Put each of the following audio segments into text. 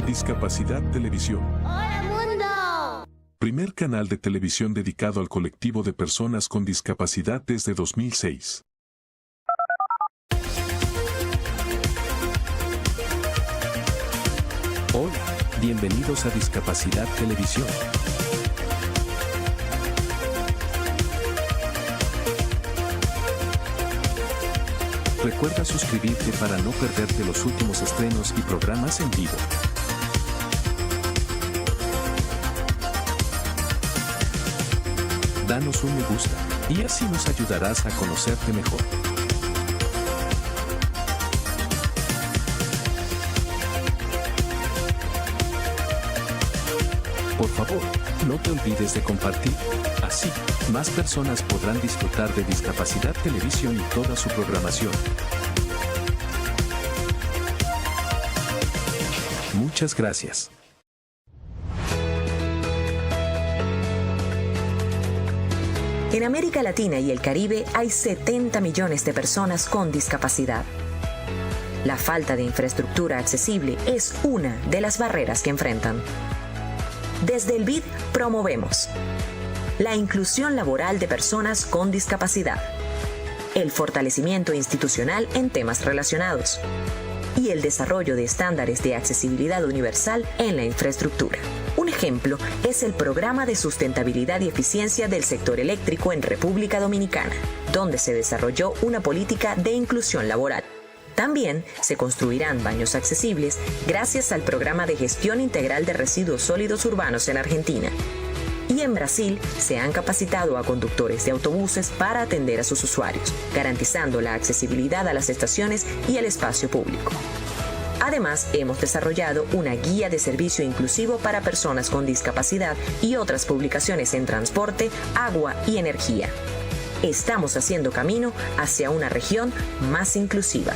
Discapacidad Televisión. ¡Hola, mundo! Primer canal de televisión dedicado al colectivo de personas con discapacidad desde 2006. Hola, bienvenidos a Discapacidad Televisión. Recuerda suscribirte para no perderte los últimos estrenos y programas en vivo. Danos un me gusta, y así nos ayudarás a conocerte mejor. Por favor, no te olvides de compartir. Así, más personas podrán disfrutar de Discapacidad Televisión y toda su programación. Muchas gracias. En América Latina y el Caribe hay 70 millones de personas con discapacidad. La falta de infraestructura accesible es una de las barreras que enfrentan. Desde el BID promovemos la inclusión laboral de personas con discapacidad, el fortalecimiento institucional en temas relacionados y el desarrollo de estándares de accesibilidad universal en la infraestructura. Un ejemplo es el Programa de Sustentabilidad y Eficiencia del Sector Eléctrico en República Dominicana, donde se desarrolló una política de inclusión laboral. También se construirán baños accesibles gracias al Programa de Gestión Integral de Residuos Sólidos Urbanos en Argentina. Y en Brasil se han capacitado a conductores de autobuses para atender a sus usuarios, garantizando la accesibilidad a las estaciones y al espacio público. Además, hemos desarrollado una guía de servicio inclusivo para personas con discapacidad y otras publicaciones en transporte, agua y energía. Estamos haciendo camino hacia una región más inclusiva.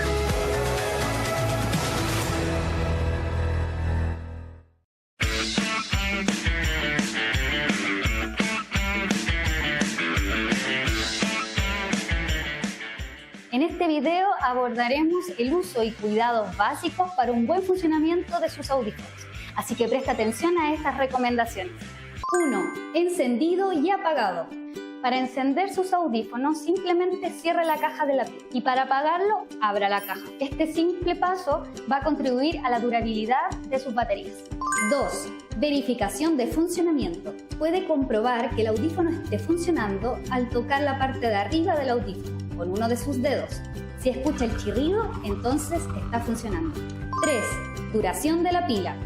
En este video abordaremos el uso y cuidados básicos para un buen funcionamiento de sus audífonos. Así que presta atención a estas recomendaciones. 1. Encendido y apagado. Para encender sus audífonos, simplemente cierre la caja de la pila y para apagarlo, abra la caja. Este simple paso va a contribuir a la durabilidad de sus baterías. 2. Verificación de funcionamiento. Puede comprobar que el audífono esté funcionando al tocar la parte de arriba del audífono con uno de sus dedos. Si escucha el chirrido, entonces está funcionando. 3. Duración de la pila.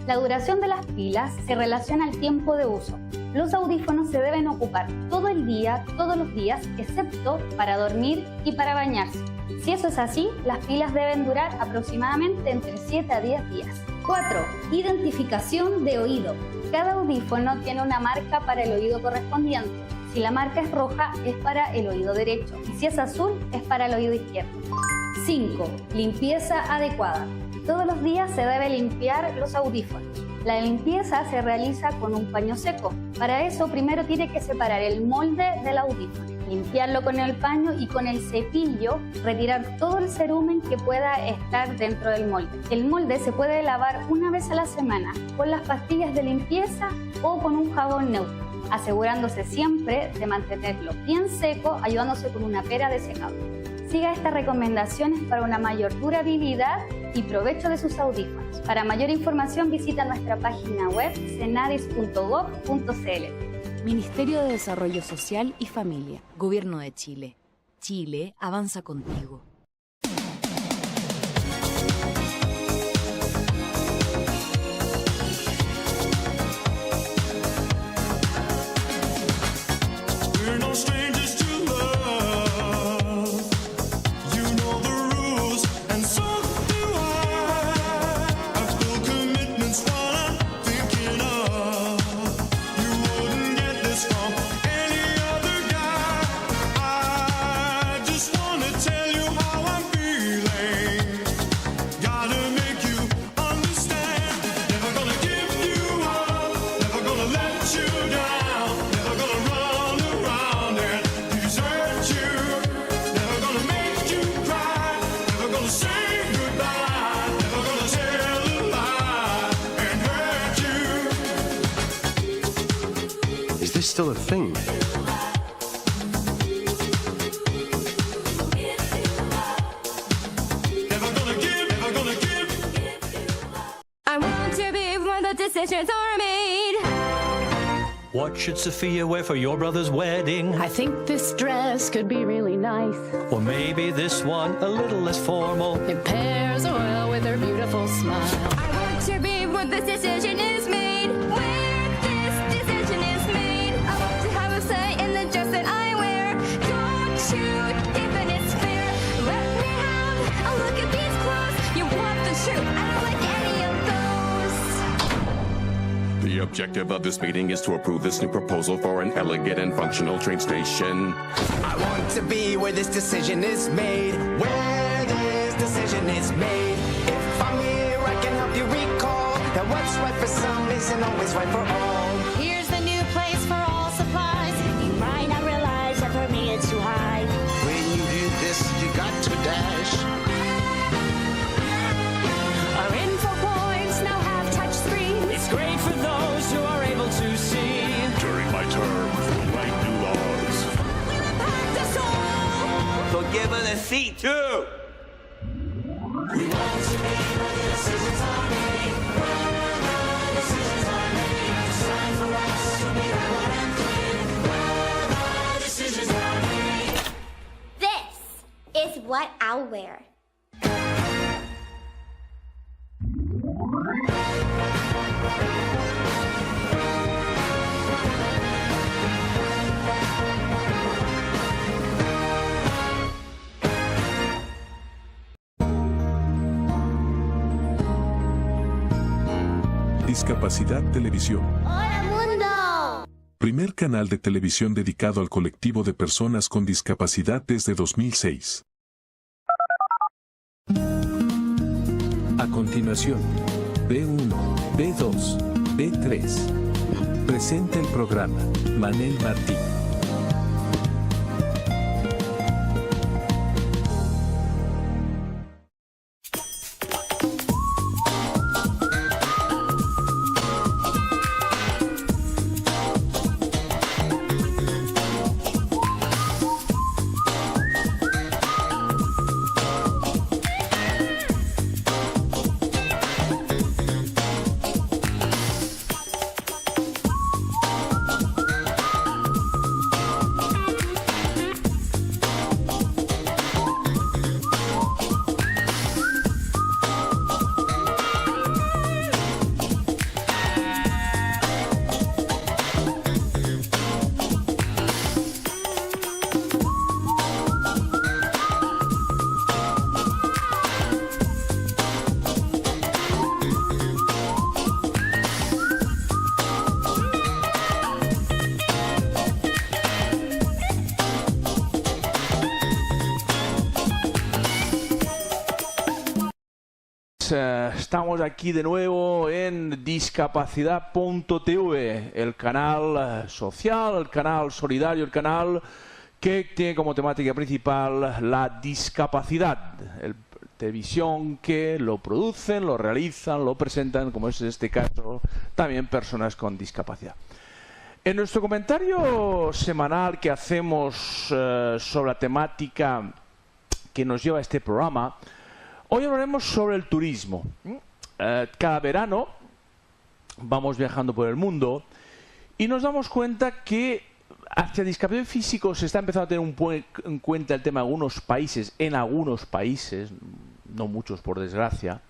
La duración de las pilas se relaciona al tiempo de uso. Los audífonos se deben ocupar todo el día, todos los días, excepto para dormir y para bañarse. Si eso es así, las pilas deben durar aproximadamente entre 7 a 10 días. 4. Identificación de oído. Cada audífono tiene una marca para el oído correspondiente. Si la marca es roja, es para el oído derecho, y si es azul, es para el oído izquierdo. 5. Limpieza adecuada. Todos los días se debe limpiar los audífonos. La limpieza se realiza con un paño seco. Para eso, primero tiene que separar el molde del audífono, limpiarlo con el paño y con el cepillo retirar todo el cerumen que pueda estar dentro del molde. El molde se puede lavar una vez a la semana con las pastillas de limpieza o con un jabón neutro, asegurándose siempre de mantenerlo bien seco, ayudándose con una pera de secado. Siga estas recomendaciones para una mayor durabilidad y provecho de sus audífonos. Para mayor información visita nuestra página web cenadis.gov.cl. Ministerio de Desarrollo Social y Familia, Gobierno de Chile. Chile avanza contigo. Tell you how still a thing. I want to be when the decisions are made. What should Sophia wear for your brother's wedding? I think this dress could be really nice. Or maybe this one a little less formal. It pairs well with her beautiful smile. I want to be when the decision is made. Where this decision is made. I want to have a say in the dress that I wear. Don't shoot even it's fair. Let me have a look at these clothes. You want the truth. I don't like any of those. The objective of this meeting is to approve this new proposal for an elegant and functional train station. I want to be where this decision is made. Where this decision is made. If I'm here, I can help you recall that what's right for some isn't always right for all. Here's the new place for all supplies. You might not realize that for me it's too high. When you do this, you got to dash. Our info points now have touch screens. It's great for those who are able to see. During my term, we'll write new laws. So give us a seat too. This is what I'll wear. Discapacidad Televisión. ¡Hola mundo! Primer canal de televisión dedicado al colectivo de personas con discapacidad desde 2006. A continuación, B1, B2, B3. Presenta el programa Manel Martín. Estamos aquí de nuevo en discapacidad.tv, el canal social, el canal solidario, el canal que tiene como temática principal la discapacidad. Televisión que lo producen, lo realizan, lo presentan, como es en este caso, también personas con discapacidad. En nuestro comentario semanal que hacemos sobre la temática que nos lleva a este programa, hoy hablaremos sobre el turismo. Cada verano vamos viajando por el mundo y nos damos cuenta que hacia discapacidad física se está empezando a tener en cuenta el tema en algunos países, no muchos por desgracia,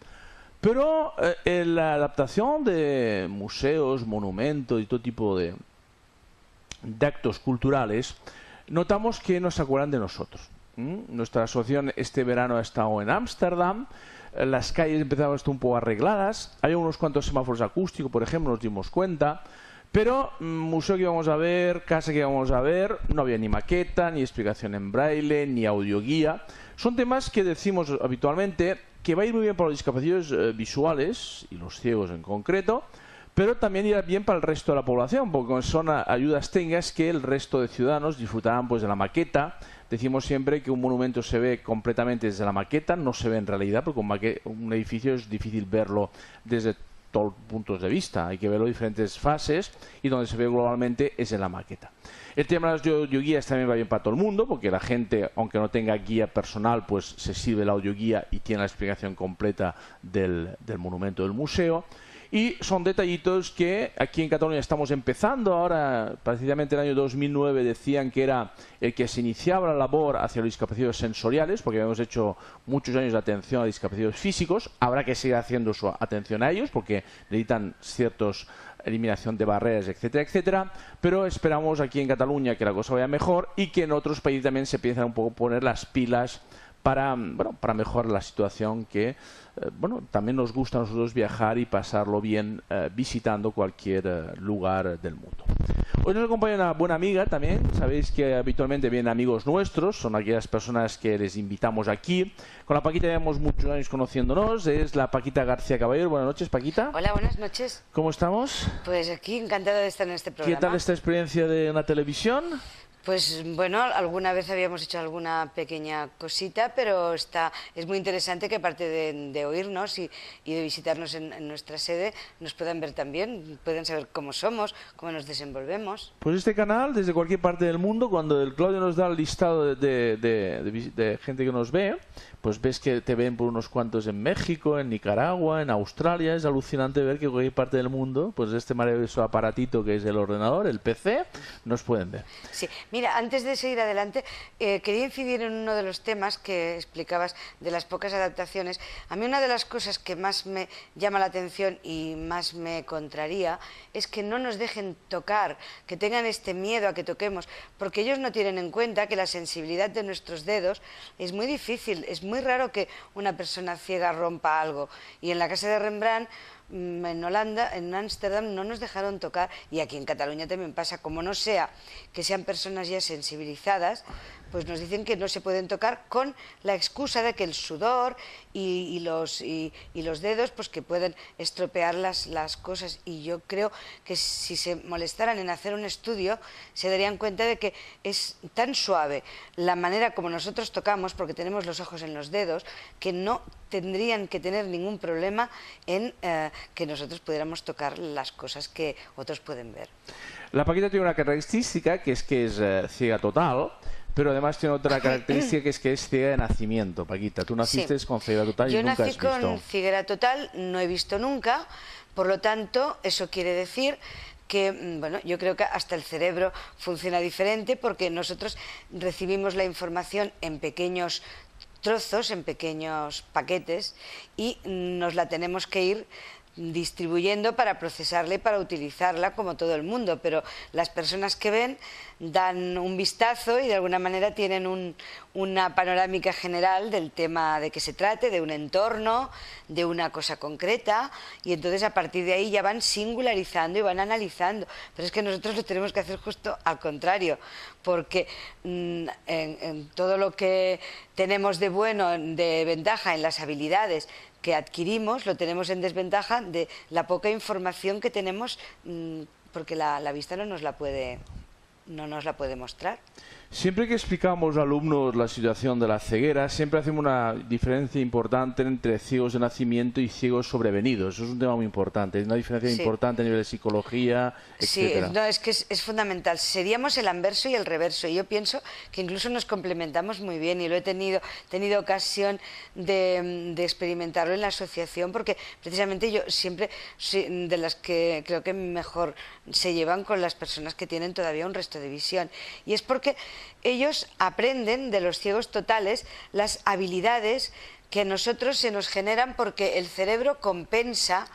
pero en la adaptación de museos, monumentos y todo tipo de actos culturales, notamos que no se acuerdan de nosotros. Nuestra asociación este verano ha estado en Ámsterdam, las calles empezaban a estar un poco arregladas, había unos cuantos semáforos acústicos, por ejemplo, nos dimos cuenta, pero museo que íbamos a ver, casa que íbamos a ver, no había ni maqueta, ni explicación en braille, ni audioguía. Son temas que decimos habitualmente que va a ir muy bien para los discapacitados visuales, y los ciegos en concreto, pero también irá bien para el resto de la población, porque son ayudas técnicas que el resto de ciudadanos disfrutarán pues de la maqueta. Decimos siempre que un monumento se ve completamente desde la maqueta, no se ve en realidad, porque un edificio es difícil verlo desde todos los puntos de vista, hay que verlo en diferentes fases y donde se ve globalmente es en la maqueta. El tema de las audioguías también va bien para todo el mundo, porque la gente, aunque no tenga guía personal, pues se sirve la audioguía y tiene la explicación completa del monumento del museo. Y son detallitos que aquí en Cataluña estamos empezando ahora. Precisamente en el año 2009 decían que era el que se iniciaba la labor hacia los discapacitados sensoriales, porque habíamos hecho muchos años de atención a discapacitados físicos. Habrá que seguir haciendo su atención a ellos porque necesitan ciertos eliminación de barreras, etcétera, etcétera, pero esperamos aquí en Cataluña que la cosa vaya mejor y que en otros países también se empiecen un poco a poner las pilas para mejorar la situación que también nos gusta a nosotros viajar y pasarlo bien visitando cualquier lugar del mundo. Hoy nos acompaña una buena amiga también. Sabéis que habitualmente vienen amigos nuestros, son aquellas personas que les invitamos aquí. Con la Paquita llevamos muchos años conociéndonos, es la Paquita García Caballero. Buenas noches, Paquita. Hola, buenas noches. ¿Cómo estamos? Pues aquí encantada de estar en este programa. ¿Qué tal esta experiencia de una televisión? Pues bueno, alguna vez habíamos hecho alguna pequeña cosita, pero es muy interesante que aparte de oírnos y de visitarnos en nuestra sede, nos puedan ver también, puedan saber cómo somos, cómo nos desenvolvemos. Pues este canal, desde cualquier parte del mundo, cuando el Claudio nos da el listado de gente que nos ve, pues ves que te ven por unos cuantos en México, en Nicaragua, en Australia. Es alucinante ver que en cualquier parte del mundo, pues este maravilloso aparatito que es el ordenador, el PC, nos pueden ver. Sí, mira, antes de seguir adelante, quería incidir en uno de los temas que explicabas de las pocas adaptaciones. A mí una de las cosas que más me llama la atención y más me contraría es que no nos dejen tocar, que tengan este miedo a que toquemos, porque ellos no tienen en cuenta que la sensibilidad de nuestros dedos es muy difícil, es muy raro que una persona ciega rompa algo. Y en la casa de Rembrandt, en Holanda, en Ámsterdam, no nos dejaron tocar, y aquí en Cataluña también pasa, como no sea que sean personas ya sensibilizadas, pues nos dicen que no se pueden tocar con la excusa de que el sudor y los dedos pues que pueden estropear las cosas. Y yo creo que si se molestaran en hacer un estudio se darían cuenta de que es tan suave la manera como nosotros tocamos, porque tenemos los ojos en los dedos, que no tendrían que tener ningún problema en que nosotros pudiéramos tocar las cosas que otros pueden ver. La Paquita tiene una característica que es ciega total, pero además tiene otra característica que es ciega de nacimiento. Paquita, tú naciste con ceguera total y nunca has visto. Yo nací con ceguera total, no he visto nunca, por lo tanto, eso quiere decir que, bueno, yo creo que hasta el cerebro funciona diferente, porque nosotros recibimos la información en pequeños trozos, en pequeños paquetes, y nos la tenemos que ir distribuyendo para procesarla y para utilizarla como todo el mundo, pero las personas que ven dan un vistazo y de alguna manera tienen una panorámica general del tema de que se trate, de un entorno, de una cosa concreta, y entonces a partir de ahí ya van singularizando y van analizando. Pero es que nosotros lo tenemos que hacer justo al contrario, porque en todo lo que tenemos de bueno, de ventaja en las habilidades que adquirimos, lo tenemos en desventaja de la poca información que tenemos, porque la vista no nos la puede mostrar. Siempre que explicamos a los alumnos la situación de la ceguera, siempre hacemos una diferencia importante entre ciegos de nacimiento y ciegos sobrevenidos. Eso es un tema muy importante, es una diferencia importante a nivel de psicología, etcétera. Sí, no, es que es fundamental. Seríamos el anverso y el reverso. Y yo pienso que incluso nos complementamos muy bien, y lo he tenido ocasión de experimentarlo en la asociación, porque precisamente yo siempre soy de las que creo que mejor se llevan con las personas que tienen todavía un resto de visión. Y es porque ellos aprenden de los ciegos totales las habilidades que a nosotros se nos generan, porque el cerebro compensa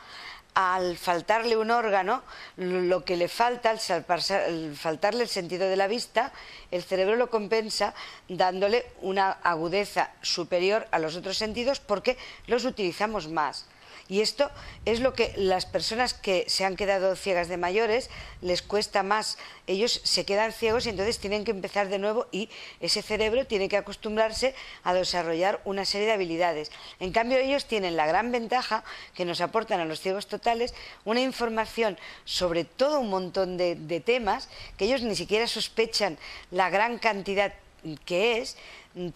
al faltarle un órgano lo que le falta, al faltarle el sentido de la vista. El cerebro lo compensa dándole una agudeza superior a los otros sentidos, porque los utilizamos más. Y esto es lo que las personas que se han quedado ciegas de mayores les cuesta más. Ellos se quedan ciegos y entonces tienen que empezar de nuevo, y ese cerebro tiene que acostumbrarse a desarrollar una serie de habilidades. En cambio, ellos tienen la gran ventaja que nos aportan a los ciegos totales una información sobre todo un montón de temas que ellos ni siquiera sospechan la gran cantidad que es,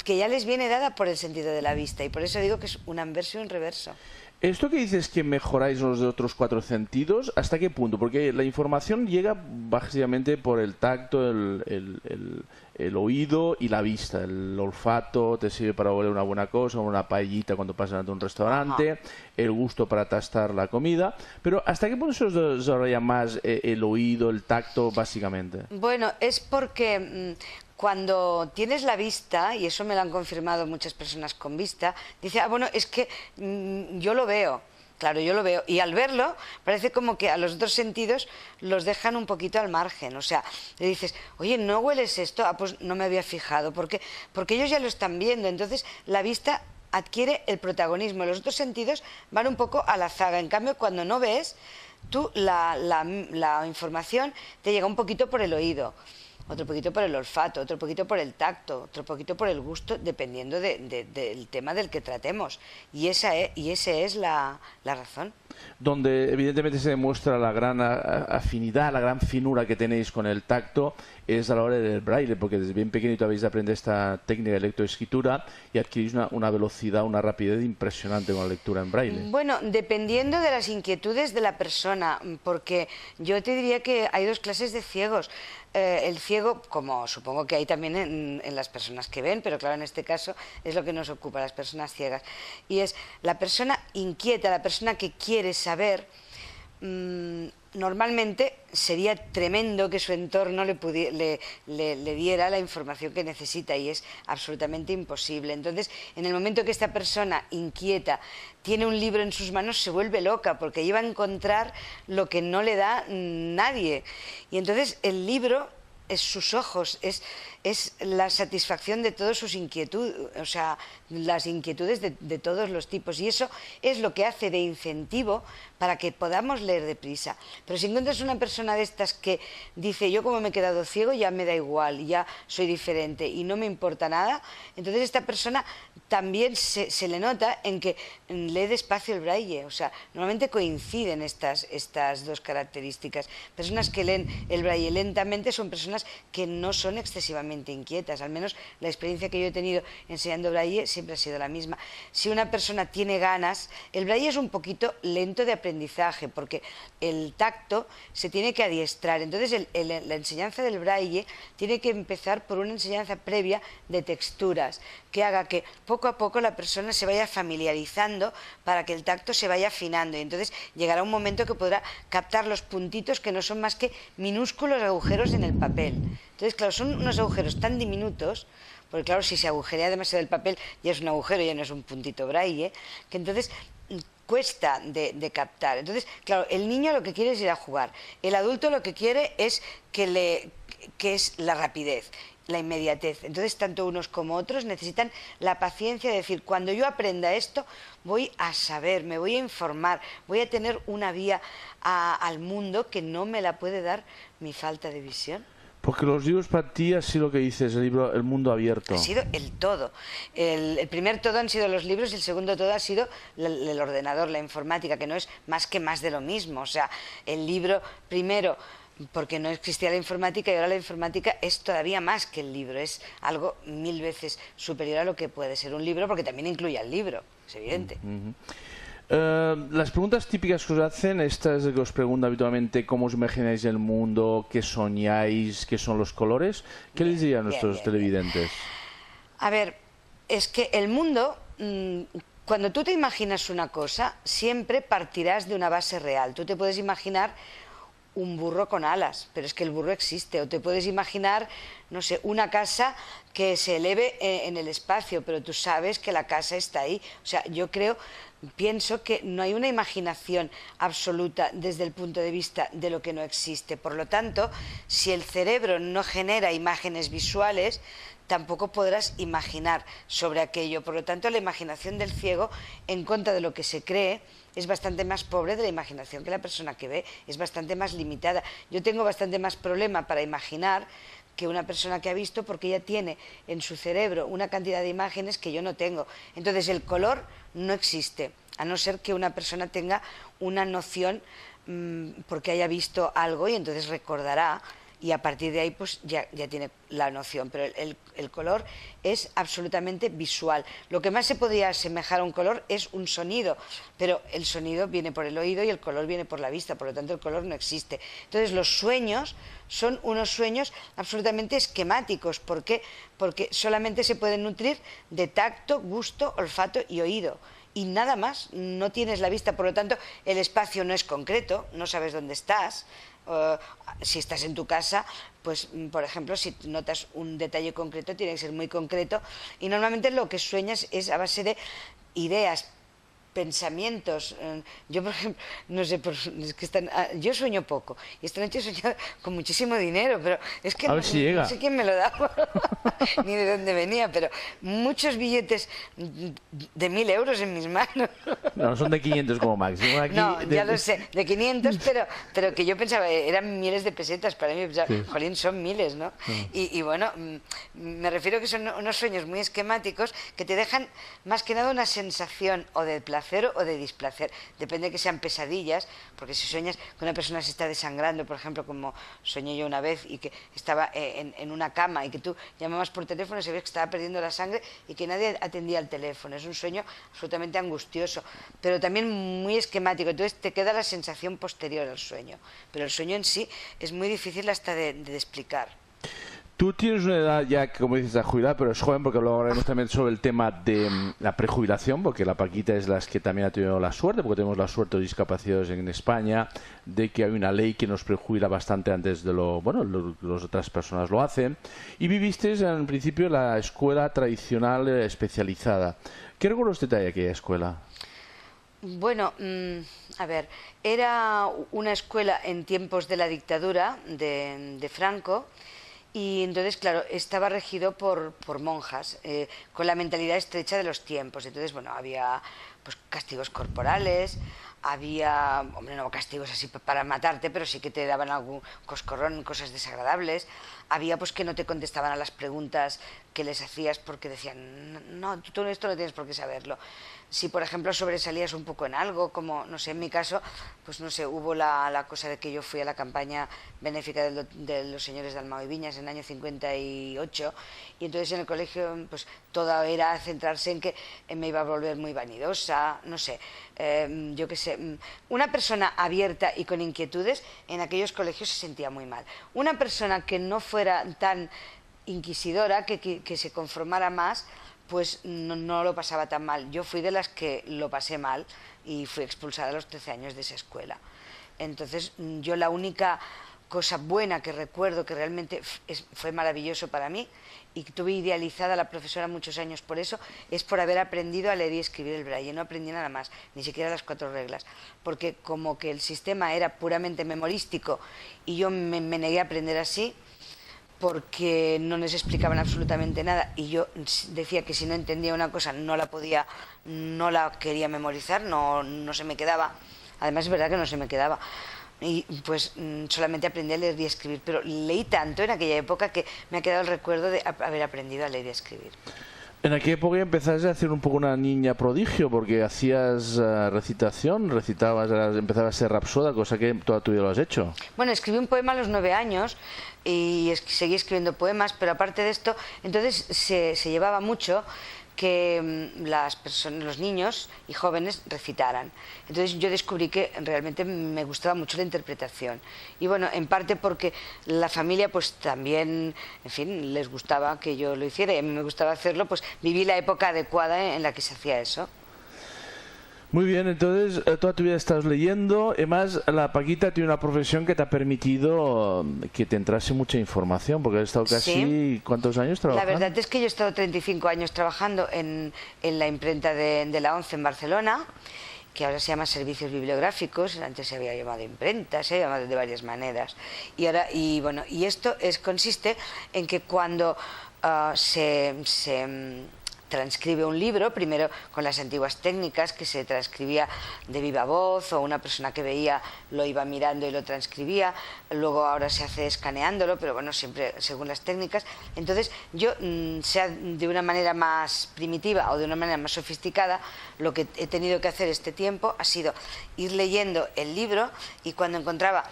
que ya les viene dada por el sentido de la vista, y por eso digo que es un anverso y un reverso. Esto que dices que mejoráis los de otros 4 sentidos, ¿hasta qué punto? Porque la información llega básicamente por el tacto, el oído y la vista. El olfato te sirve para oler una buena cosa, una paellita cuando pasas ante un restaurante, el gusto para tastar la comida. Pero ¿hasta qué punto se os desarrolla más el oído, el tacto, básicamente? Bueno, es porque cuando tienes la vista, y eso me lo han confirmado muchas personas con vista, dice, bueno, es que yo lo veo. Claro, yo lo veo. Y al verlo, parece como que a los otros sentidos los dejan un poquito al margen. O sea, le dices, oye, ¿no hueles esto? Ah, pues no me había fijado. Porque ellos ya lo están viendo. Entonces, la vista adquiere el protagonismo. Los otros sentidos van un poco a la zaga. En cambio, cuando no ves, tú la información te llega un poquito por el oído, otro poquito por el olfato, otro poquito por el tacto, otro poquito por el gusto, dependiendo del tema del que tratemos. Y esa es la razón. Donde evidentemente se demuestra la gran afinidad, la gran finura que tenéis con el tacto, es a la hora del braille, porque desde bien pequeñito habéis de aprender esta técnica de lectoescritura y adquirís una velocidad, una rapidez impresionante con la lectura en braille. Bueno, dependiendo de las inquietudes de la persona, porque yo te diría que hay 2 clases de ciegos. El ciego, como supongo que hay también en las personas que ven, pero claro, en este caso es lo que nos ocupa, las personas ciegas, y es la persona inquieta, la persona que quiere saber. Normalmente sería tremendo que su entorno le diera la información que necesita, y es absolutamente imposible. Entonces, en el momento que esta persona inquieta tiene un libro en sus manos, se vuelve loca, porque iba a encontrar lo que no le da nadie. Y entonces el libro es sus ojos, es la satisfacción de todas sus inquietudes, o sea, las inquietudes de todos los tipos, y eso es lo que hace de incentivo para que podamos leer deprisa. Pero si encuentras una persona de estas que dice, yo como me he quedado ciego ya me da igual, ya soy diferente y no me importa nada, entonces esta persona también se le nota en que lee despacio el braille. O sea, normalmente coinciden estas 2 características. Personas que leen el braille lentamente son personas que no son excesivamente inquietas. Al menos la experiencia que yo he tenido enseñando braille siempre ha sido la misma. Si una persona tiene ganas, el braille es un poquito lento de aprendizaje, porque el tacto se tiene que adiestrar. Entonces la enseñanza del braille tiene que empezar por una enseñanza previa de texturas, que haga que poco a poco la persona se vaya familiarizando para que el tacto se vaya afinando, y entonces llegará un momento que podrá captar los puntitos, que no son más que minúsculos agujeros en el papel. Entonces, claro, son unos agujeros tan diminutos, porque claro, si se agujerea demasiado el papel ya es un agujero, ya no es un puntito braille, que entonces cuesta de captar. Entonces, claro, el niño lo que quiere es ir a jugar, el adulto lo que quiere es que es la rapidez, la inmediatez. Entonces, tanto unos como otros necesitan la paciencia de decir, cuando yo aprenda esto, voy a saber, me voy a informar, voy a tener una vía al mundo que no me la puede dar mi falta de visión. Porque los libros para ti ha sido lo que dices, el libro El Mundo Abierto. Ha sido el todo. El primer todo han sido los libros, y el segundo todo ha sido el ordenador, la informática, que no es más que más de lo mismo. O sea, el libro primero, porque no existía la informática, y ahora la informática es todavía más que el libro, es algo 1000 veces superior a lo que puede ser un libro, porque también incluye el libro, es evidente. Las preguntas típicas que os hacen, estas que os preguntan habitualmente, ¿cómo os imagináis el mundo? ¿Qué soñáis? ¿Qué son los colores? ¿Qué les dirían a nuestros televidentes? A ver, es que el mundo, cuando tú te imaginas una cosa, siempre partirás de una base real. Tú te puedes imaginar un burro con alas, pero es que el burro existe. O te puedes imaginar, no sé, una casa que se eleve en el espacio, pero tú sabes que la casa está ahí. O sea, pienso que no hay una imaginación absoluta desde el punto de vista de lo que no existe. Por lo tanto, si el cerebro no genera imágenes visuales, tampoco podrás imaginar sobre aquello. Por lo tanto, la imaginación del ciego, en contra de lo que se cree, es bastante más pobre de la imaginación que la persona que ve, es bastante más limitada. Yo tengo bastante más problema para imaginar que una persona que ha visto, porque ella tiene en su cerebro una cantidad de imágenes que yo no tengo. Entonces el color no existe, a no ser que una persona tenga una noción porque haya visto algo, y entonces recordará y a partir de ahí pues ya tiene la noción, pero el color es absolutamente visual. Lo que más se podría asemejar a un color es un sonido, pero el sonido viene por el oído y el color viene por la vista, por lo tanto el color no existe. Entonces los sueños son unos sueños absolutamente esquemáticos. ¿Por qué? Porque solamente se pueden nutrir de tacto, gusto, olfato y oído. Y nada más, no tienes la vista, por lo tanto el espacio no es concreto, no sabes dónde estás. Si estás en tu casa, pues por ejemplo, si notas un detalle concreto, tiene que ser muy concreto, y normalmente lo que sueñas es a base de ideas, pensamientos. Yo, por ejemplo, no sé, es que yo sueño poco, y esta noche he soñado con muchísimo dinero, pero es que no sé quién me lo da ni de dónde venía, pero muchos billetes de 1.000 euros en mis manos. No, son de 500 como máximo. Aquí no, ya lo sé, de 500, pero que yo pensaba, eran miles de pesetas para mí, pensaba, sí. Jolín, son miles, ¿no? Y bueno, me refiero que son unos sueños muy esquemáticos que te dejan más que nada una sensación o de placer o de displacer, depende de que sean pesadillas, porque si sueñas que una persona se está desangrando, por ejemplo, como soñé yo una vez, y que estaba en una cama y que tú llamabas por teléfono y sabías que estaba perdiendo la sangre y que nadie atendía al teléfono, es un sueño absolutamente angustioso, pero también muy esquemático, entonces te queda la sensación posterior al sueño, pero el sueño en sí es muy difícil hasta de explicar. Tú tienes una edad ya, como dices, a jubilar, pero es joven, porque luego hablaremos también sobre el tema de la prejubilación, porque la Paquita es la que también ha tenido la suerte, porque tenemos la suerte de discapacitados en España, de que hay una ley que nos prejubila bastante antes de las otras personas lo hacen. Y viviste en principio la escuela tradicional especializada. ¿Qué recuerdos te trae aquella escuela? Bueno, a ver, era una escuela en tiempos de la dictadura de Franco. Y entonces, claro, estaba regido por monjas, con la mentalidad estrecha de los tiempos. Entonces, bueno, había pues castigos corporales, había, hombre, no castigos así para matarte, pero sí que te daban algún coscorrón, cosas desagradables. Había pues que no te contestaban a las preguntas que les hacías porque decían, no, tú esto no tienes por qué saberlo. Si, por ejemplo, sobresalías un poco en algo, como, no sé, en mi caso, pues no sé, hubo la cosa de que yo fui a la campaña benéfica de los señores de Almao y Viñas en el año 58, y entonces en el colegio, pues todo era centrarse en que me iba a volver muy vanidosa, no sé, yo qué sé. Una persona abierta y con inquietudes en aquellos colegios se sentía muy mal. Una persona que no fuera tan inquisidora, que se conformara más, pues no lo pasaba tan mal. Yo fui de las que lo pasé mal y fui expulsada a los 13 años de esa escuela. Entonces, yo la única cosa buena que recuerdo, que realmente fue maravilloso para mí, y que tuve idealizada a la profesora muchos años por eso, es por haber aprendido a leer y escribir el braille. No aprendí nada más, ni siquiera las 4 reglas, porque como que el sistema era puramente memorístico y yo me negué a aprender así, porque no les explicaban absolutamente nada y yo decía que si no entendía una cosa no la quería memorizar, no se me quedaba. Además es verdad que no se me quedaba. Y pues solamente aprendí a leer y a escribir, pero leí tanto en aquella época que me ha quedado el recuerdo de haber aprendido a leer y a escribir. En aquella época empezaste a hacer un poco una niña prodigio, porque hacías recitación, empezabas a ser rapsoda, cosa que toda tu vida lo has hecho. Bueno, escribí un poema a los 9 años y seguí escribiendo poemas, pero aparte de esto, entonces se llevaba mucho que los niños y jóvenes recitaran. Entonces yo descubrí que realmente me gustaba mucho la interpretación. Y bueno, en parte porque la familia pues también, en fin, les gustaba que yo lo hiciera y a mí me gustaba hacerlo, pues viví la época adecuada en la que se hacía eso. Muy bien, entonces toda tu vida estás leyendo. Además, la Paquita tiene una profesión que te ha permitido que te entrase mucha información, porque has estado casi, ¿sí? ¿Cuántos años trabajando? La verdad es que yo he estado 35 años trabajando en la imprenta de la ONCE en Barcelona, que ahora se llama Servicios Bibliográficos. Antes se había llamado imprenta, se había llamado de varias maneras. Y esto consiste en que cuando se transcribe un libro, primero con las antiguas técnicas que se transcribía de viva voz o una persona que veía lo iba mirando y lo transcribía, luego ahora se hace escaneándolo, pero bueno, siempre según las técnicas. Entonces yo, sea de una manera más primitiva o de una manera más sofisticada, lo que he tenido que hacer este tiempo ha sido ir leyendo el libro y cuando encontraba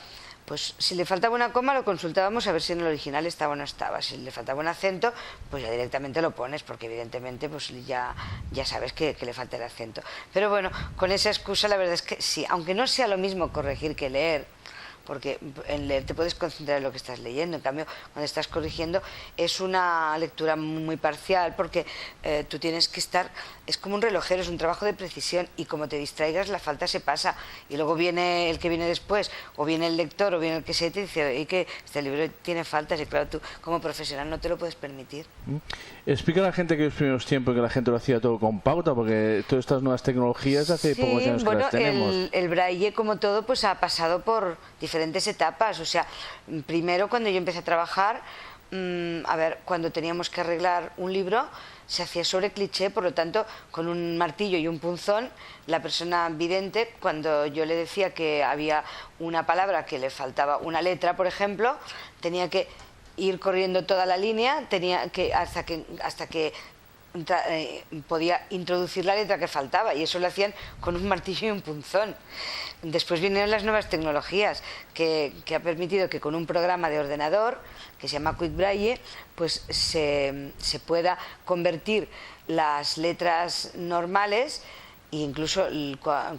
pues si le faltaba una coma lo consultábamos a ver si en el original estaba o no estaba. Si le faltaba un acento, pues ya directamente lo pones, porque evidentemente pues ya sabes que le falta el acento. Pero bueno, con esa excusa la verdad es que sí, aunque no sea lo mismo corregir que leer, porque en leer te puedes concentrar en lo que estás leyendo, en cambio cuando estás corrigiendo es una lectura muy parcial, porque tú tienes que estar, es como un relojero, es un trabajo de precisión, y como te distraigas la falta se pasa, y luego viene el que viene después, o viene el lector, o viene el que se te dice, y que este libro tiene faltas, y claro, tú como profesional no te lo puedes permitir. Explica a la gente que en los primeros tiempos que la gente lo hacía todo con pauta, porque todas estas nuevas tecnologías hace pocos años que las tenemos. El braille, como todo, pues ha pasado por diferentes etapas. O sea, primero cuando yo empecé a trabajar, cuando teníamos que arreglar un libro, se hacía sobre cliché, por lo tanto, con un martillo y un punzón, la persona vidente, cuando yo le decía que había una palabra que le faltaba una letra, por ejemplo, tenía que ir corriendo toda la línea, hasta que podía introducir la letra que faltaba, y eso lo hacían con un martillo y un punzón. Después vinieron las nuevas tecnologías que ha permitido que con un programa de ordenador que se llama Quick Braille pues se pueda convertir las letras normales, e incluso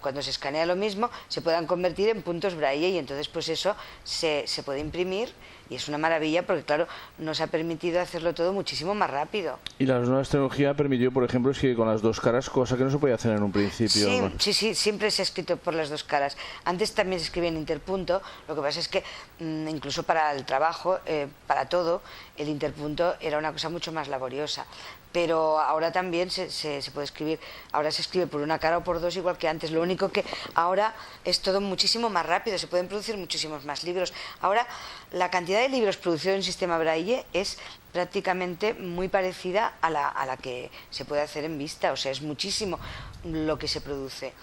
cuando se escanea lo mismo se puedan convertir en puntos braille, y entonces pues eso se puede imprimir, y es una maravilla porque claro, nos ha permitido hacerlo todo muchísimo más rápido. Y las nuevas tecnologías permitió, por ejemplo, escribir con las dos caras, cosa que no se podía hacer en un principio. Sí, ¿no? Sí, siempre se ha escrito por las dos caras. Antes también se escribía en interpunto, lo que pasa es que incluso para el trabajo, para todo, el interpunto era una cosa mucho más laboriosa. Pero ahora también se puede escribir, ahora se escribe por una cara o por dos igual que antes, lo único que ahora es todo muchísimo más rápido, se pueden producir muchísimos más libros. Ahora la cantidad de libros producidos en sistema braille es prácticamente muy parecida a la que se puede hacer en vista, o sea, es muchísimo lo que se produce.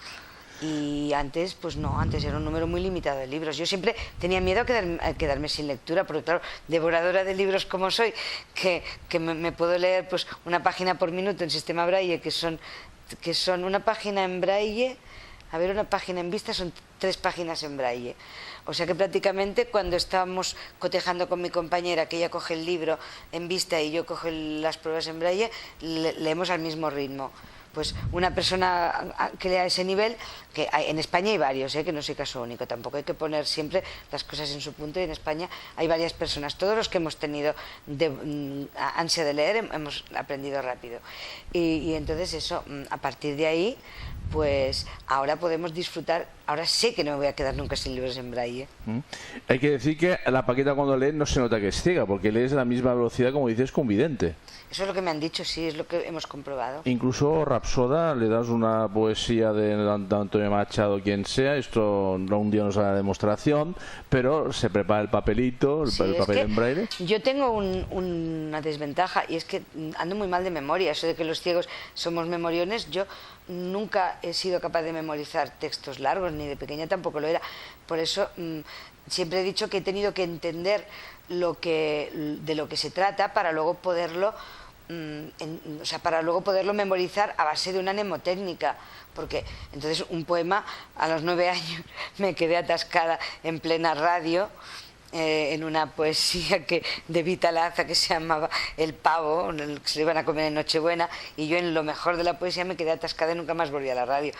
Y antes, pues no, antes era un número muy limitado de libros. Yo siempre tenía miedo a quedarme sin lectura, porque claro, devoradora de libros como soy, que me puedo leer pues una página por minuto en sistema braille, que son una página en braille, una página en vista son 3 páginas en braille. O sea que prácticamente cuando estábamos cotejando con mi compañera, que ella coge el libro en vista y yo cojo las pruebas en braille, leemos al mismo ritmo. Pues una persona que lea ese nivel, que en España hay varios, que no soy caso único, tampoco hay que poner siempre las cosas en su punto, y en España hay varias personas, todos los que hemos tenido ansia de leer hemos aprendido rápido, y entonces eso, a partir de ahí, pues ahora podemos disfrutar, ahora sé que no me voy a quedar nunca sin libros en braille. Hay que decir que la Paquita cuando lee no se nota que es ciega, porque lees a la misma velocidad, como dices, con vidente. Eso es lo que me han dicho, sí, es lo que hemos comprobado. Incluso Rapsoda, le das una poesía de Antonio Machado, quien sea, esto no un día nos hará demostración, pero se prepara el papelito, el papel en braille. Yo tengo una desventaja, y es que ando muy mal de memoria, eso de que los ciegos somos memoriones. Yo nunca he sido capaz de memorizar textos largos, ni de pequeña tampoco lo era. Por eso siempre he dicho que he tenido que entender de lo que se trata para luego poderlo memorizar a base de una mnemotécnica, porque entonces un poema a los 9 años me quedé atascada en plena radio en una poesía de Vitalaza que se llamaba El pavo, que se lo iban a comer en Nochebuena, y yo en lo mejor de la poesía me quedé atascada y nunca más volví a la radio,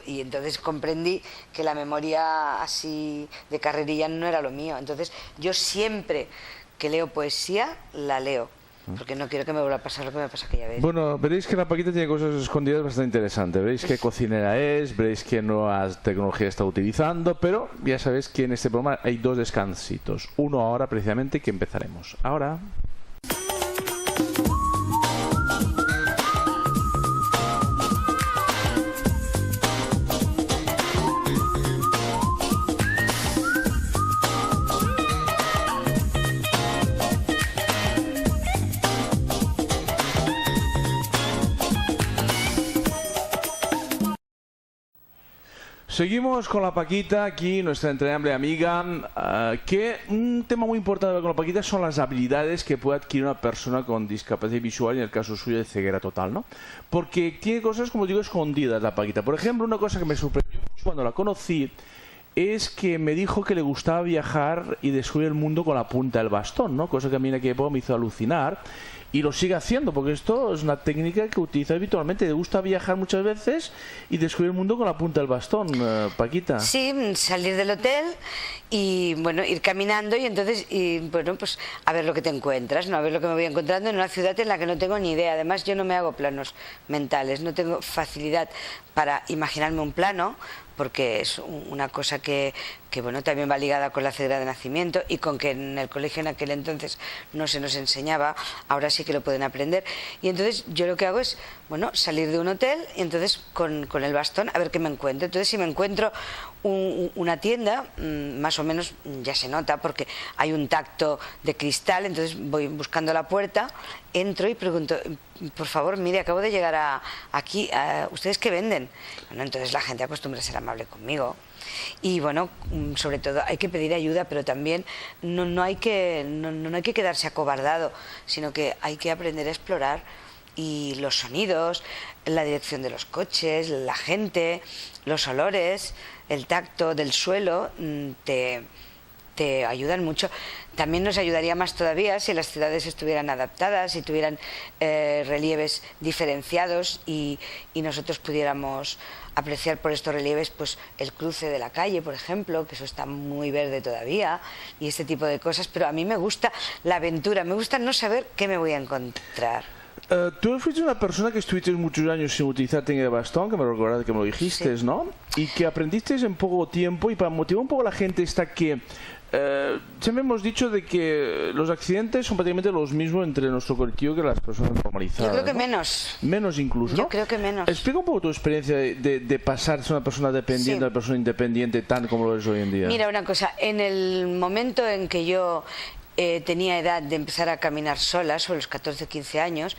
y entonces comprendí que la memoria así de carrerilla no era lo mío. Entonces yo siempre que leo poesía la leo, porque no quiero que me vuelva a pasar lo que me pasa aquella vez. Bueno, veréis que la Paquita tiene cosas escondidas bastante interesantes. Veréis qué cocinera es, veréis qué nuevas tecnologías está utilizando, pero ya sabéis que en este programa hay 2 descansitos. Uno ahora precisamente, que empezaremos ahora. Seguimos con la Paquita, aquí nuestra entrañable amiga, que un tema muy importante con la Paquita son las habilidades que puede adquirir una persona con discapacidad visual, y en el caso suyo de ceguera total, ¿no? Porque tiene cosas, como digo, escondidas la Paquita. Por ejemplo, una cosa que me sorprendió mucho cuando la conocí es que me dijo que le gustaba viajar y descubrir el mundo con la punta del bastón, ¿no? Cosa que a mí en aquella época me hizo alucinar. Y lo sigue haciendo, porque esto es una técnica que utiliza habitualmente. Le gusta viajar muchas veces y descubrir el mundo con la punta del bastón, Paquita. Sí, salir del hotel y, bueno, ir caminando y entonces, bueno, pues a ver lo que te encuentras, ¿no? A ver lo que me voy encontrando en una ciudad en la que no tengo ni idea. Además, yo no me hago planos mentales, no tengo facilidad para imaginarme un plano, porque es una cosa que bueno, también va ligada con la cédula de nacimiento y con que en el colegio en aquel entonces no se nos enseñaba, ahora sí que lo pueden aprender. Y entonces yo lo que hago es, bueno, salir de un hotel y entonces con el bastón a ver qué me encuentro. Entonces si me encuentro una tienda, más o menos ya se nota porque hay un tacto de cristal, entonces voy buscando la puerta, entro y pregunto, por favor, mire, acabo de llegar aquí, ¿ustedes qué venden? Bueno, entonces la gente acostumbra a ser amable conmigo. Y bueno, sobre todo hay que pedir ayuda, pero también no hay que quedarse acobardado, sino que hay que aprender a explorar. Y los sonidos, la dirección de los coches, la gente, los olores, el tacto del suelo te ayudan mucho. También nos ayudaría más todavía si las ciudades estuvieran adaptadas, si tuvieran relieves diferenciados y nosotros pudiéramos apreciar por estos relieves pues el cruce de la calle, por ejemplo, que eso está muy verde todavía, y este tipo de cosas. Pero a mí me gusta la aventura, me gusta no saber qué me voy a encontrar. Tú fuiste una persona que estuviste muchos años sin utilizar técnica de bastón, que me recuerdas que me lo dijiste, sí, ¿no? Y que aprendiste en poco tiempo, y para motivar un poco a la gente está que siempre hemos dicho de que los accidentes son prácticamente los mismos entre nuestro colectivo que las personas normalizadas. Yo creo que ¿no? menos. Menos incluso, ¿no? Yo creo que menos. Explica un poco tu experiencia de pasar de ser una persona dependiente a una persona independiente tan como lo es hoy en día. Mira, una cosa, en el momento en que yo tenía edad de empezar a caminar sola, sobre los 14 15 años,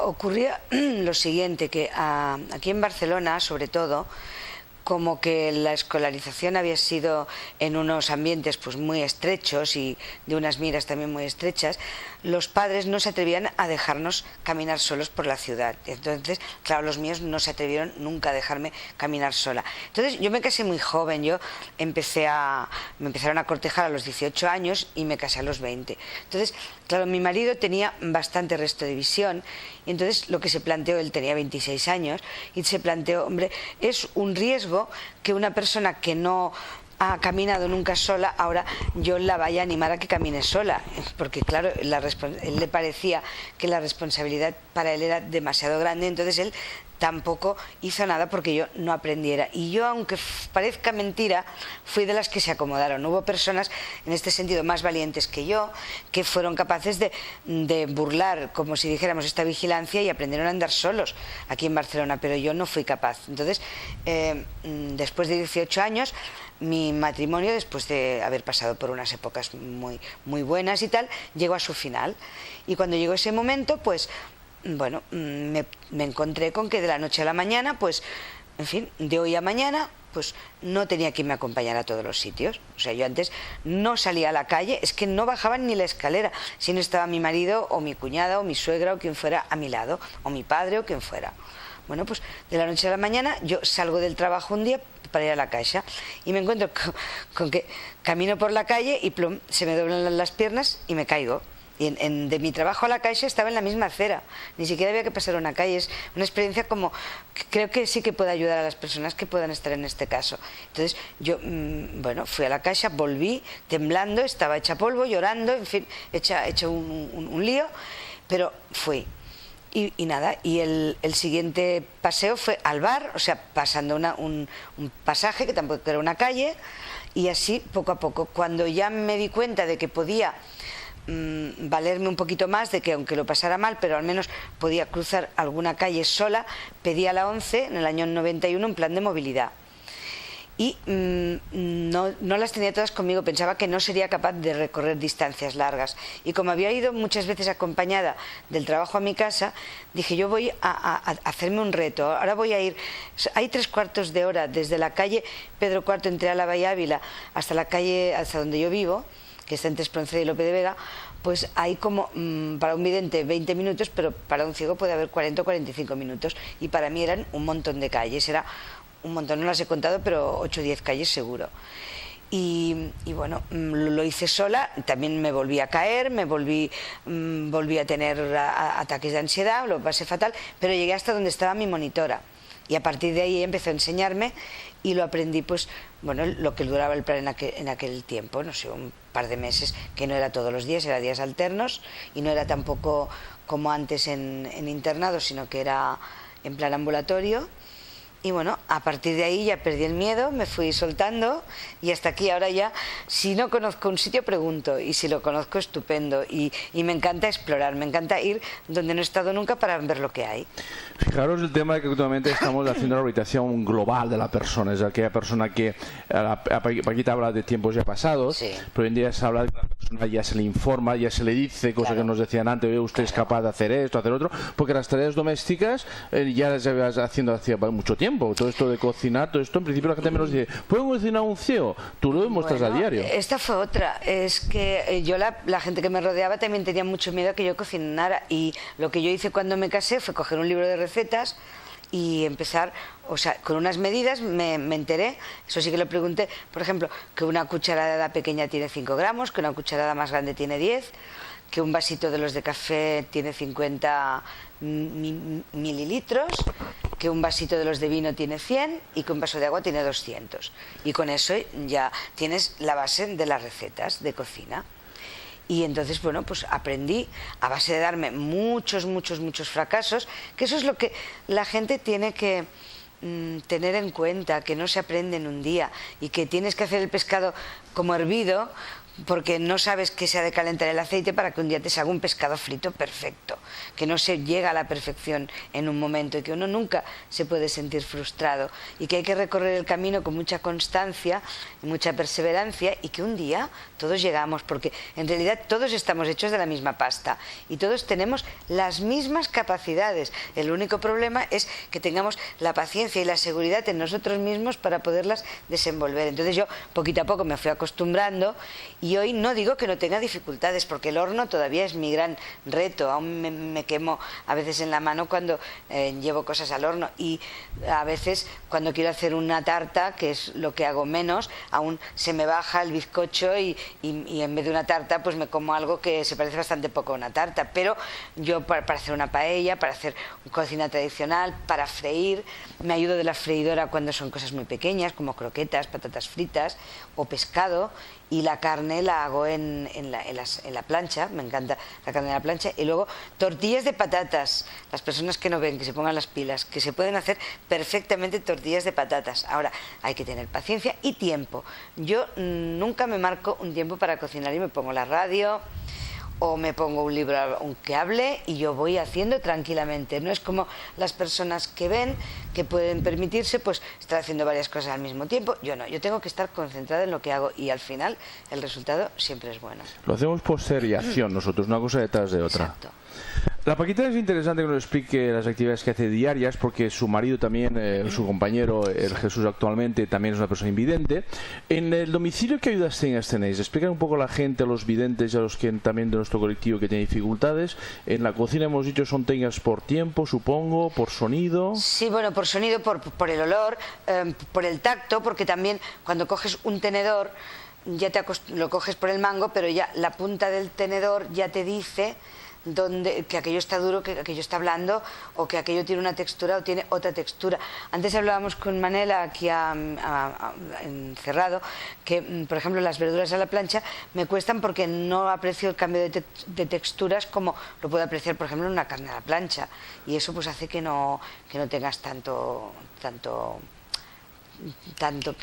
ocurría lo siguiente, que aquí en Barcelona, sobre todo, como que la escolarización había sido en unos ambientes pues muy estrechos y de unas miras también muy estrechas, los padres no se atrevían a dejarnos caminar solos por la ciudad. Entonces, claro, los míos no se atrevieron nunca a dejarme caminar sola. Entonces, yo me casé muy joven, me empezaron a cortejar a los 18 años y me casé a los 20. Entonces, claro, mi marido tenía bastante resto de visión y entonces lo que se planteó, él tenía 26 años y se planteó, hombre, es un riesgo que una persona que no ha caminado nunca sola, ahora yo la vaya a animar a que camine sola, porque claro, él le parecía que la responsabilidad para él era demasiado grande, entonces él tampoco hizo nada porque yo no aprendiera. Y yo, aunque parezca mentira, fui de las que se acomodaron. Hubo personas, en este sentido, más valientes que yo, que fueron capaces de burlar, como si dijéramos, esta vigilancia y aprendieron a andar solos aquí en Barcelona, pero yo no fui capaz. Entonces, después de 18 años, mi matrimonio, después de haber pasado por unas épocas muy buenas y tal, llegó a su final. Y cuando llegó ese momento, pues bueno, me encontré con que de la noche a la mañana, pues, en fin, de hoy a mañana, pues no tenía quien me acompañara a todos los sitios. O sea, yo antes no salía a la calle, es que no bajaban ni la escalera, si no estaba mi marido o mi cuñada o mi suegra o quien fuera a mi lado, o mi padre o quien fuera. Bueno, pues de la noche a la mañana yo salgo del trabajo un día para ir a la caixa y me encuentro con que camino por la calle y plum, se me doblan las piernas y me caigo. Y de mi trabajo a la caixa estaba en la misma acera, ni siquiera había que pasar una calle. Es una experiencia como que creo que sí que puede ayudar a las personas que puedan estar en este caso. Entonces yo, bueno, fui a la caixa, volví temblando, estaba hecha polvo, llorando, en fin, hecha un lío, pero fui. Y nada, y el siguiente paseo fue al bar, o sea, pasando un pasaje que tampoco era una calle, y así poco a poco. Cuando ya me di cuenta de que podía valerme un poquito más, de que aunque lo pasara mal, pero al menos podía cruzar alguna calle sola, pedí a la ONCE en el año 91 un plan de movilidad. Y no las tenía todas conmigo, pensaba que no sería capaz de recorrer distancias largas. Y como había ido muchas veces acompañada del trabajo a mi casa, dije, yo voy a hacerme un reto. Ahora voy a ir, hay 3/4 de hora desde la calle Pedro IV entre Álava y Ávila hasta la calle, hasta donde yo vivo, que está entre Espronceda y Lope de Vega, pues hay como, para un vidente 20 minutos, pero para un ciego puede haber 40 o 45 minutos. Y para mí eran un montón de calles, era un montón, no las he contado, pero 8 o 10 calles seguro. Y bueno, lo hice sola, también me volví a caer, volví a tener ataques de ansiedad, lo pasé fatal, pero llegué hasta donde estaba mi monitora. Y a partir de ahí empezó a enseñarme y lo aprendí, pues, bueno, lo que duraba el plan en aquel tiempo, no sé, un par de meses, que no era todos los días, era días alternos, y no era tampoco como antes en internado, sino que era en plan ambulatorio. Y bueno, a partir de ahí ya perdí el miedo, me fui soltando y hasta aquí. Ahora ya, si no conozco un sitio, pregunto, y si lo conozco, estupendo. Y me encanta explorar, me encanta ir donde no he estado nunca para ver lo que hay. Fijaros el tema de que actualmente estamos haciendo la orientación global de la persona, es aquella persona que, Paquita habla de tiempos ya pasados, sí, pero hoy en día se habla de que la persona ya se le informa, ya se le dice, cosa que nos decían antes, usted es capaz de hacer esto, hacer otro, porque las tareas domésticas ya las llevas haciendo hacía mucho tiempo. Todo esto de cocinar, todo esto, en principio la gente me nos dice, ¿puedo cocinar un CEO? Tú lo demuestras a diario. Esta fue otra, es que yo la gente que me rodeaba también tenía mucho miedo a que yo cocinara, y lo que yo hice cuando me casé fue coger un libro de recetas y empezar, o sea, con unas medidas me enteré, eso sí que lo pregunté, por ejemplo, que una cucharada pequeña tiene 5 gramos, que una cucharada más grande tiene 10, que un vasito de los de café tiene 50 mililitros, que un vasito de los de vino tiene 100 y que un vaso de agua tiene 200. Y con eso ya tienes la base de las recetas de cocina. Y entonces, bueno, pues aprendí a base de darme muchos fracasos, que eso es lo que la gente tiene que tener en cuenta, que no se aprende en un día y que tienes que hacer el pescado como hervido, porque no sabes que se ha de calentar el aceite para que un día te salga un pescado frito perfecto, que no se llega a la perfección en un momento y que uno nunca se puede sentir frustrado y que hay que recorrer el camino con mucha constancia y mucha perseverancia, y que un día todos llegamos, porque en realidad todos estamos hechos de la misma pasta y todos tenemos las mismas capacidades. El único problema es que tengamos la paciencia y la seguridad en nosotros mismos para poderlas desenvolver. Entonces yo poquito a poco me fui acostumbrando. Y hoy no digo que no tenga dificultades, porque el horno todavía es mi gran reto. Aún me quemo a veces en la mano cuando llevo cosas al horno, y a veces cuando quiero hacer una tarta, que es lo que hago menos, aún se me baja el bizcocho y en vez de una tarta pues me como algo que se parece bastante poco a una tarta. Pero yo para hacer una paella, para hacer cocina tradicional, para freír, me ayudo de la freidora cuando son cosas muy pequeñas, como croquetas, patatas fritas o pescado. Y la carne la hago en la plancha, me encanta la carne en la plancha. Y luego tortillas de patatas, las personas que no ven, que se pongan las pilas, que se pueden hacer perfectamente tortillas de patatas. Ahora, hay que tener paciencia y tiempo. Yo nunca me marco un tiempo para cocinar y me pongo la radio o me pongo un libro que hable y yo voy haciendo tranquilamente. No es como las personas que ven, que pueden permitirse pues estar haciendo varias cosas al mismo tiempo. Yo no, yo tengo que estar concentrada en lo que hago y al final el resultado siempre es bueno. Lo hacemos por seriación nosotros, una cosa detrás de otra. Exacto. La Paquita es interesante que nos explique las actividades que hace diarias, porque su marido también, su compañero, el Jesús actualmente, también es una persona invidente. En el domicilio, ¿qué ayudas tenéis? Explica un poco a la gente, a los videntes y a los que también de nuestro colectivo que tienen dificultades. En la cocina hemos dicho son técnicas por tiempo, supongo, por sonido. Sí, bueno, por sonido, por el olor, por el tacto, porque también cuando coges un tenedor ya lo coges por el mango, pero ya la punta del tenedor ya te dice que aquello está duro, que aquello está blando, o que aquello tiene una textura o tiene otra textura. Antes hablábamos con Manela aquí encerrado, que por ejemplo las verduras a la plancha me cuestan porque no aprecio el cambio de texturas como lo puedo apreciar por ejemplo en una carne a la plancha, y eso pues hace que no tengas tanto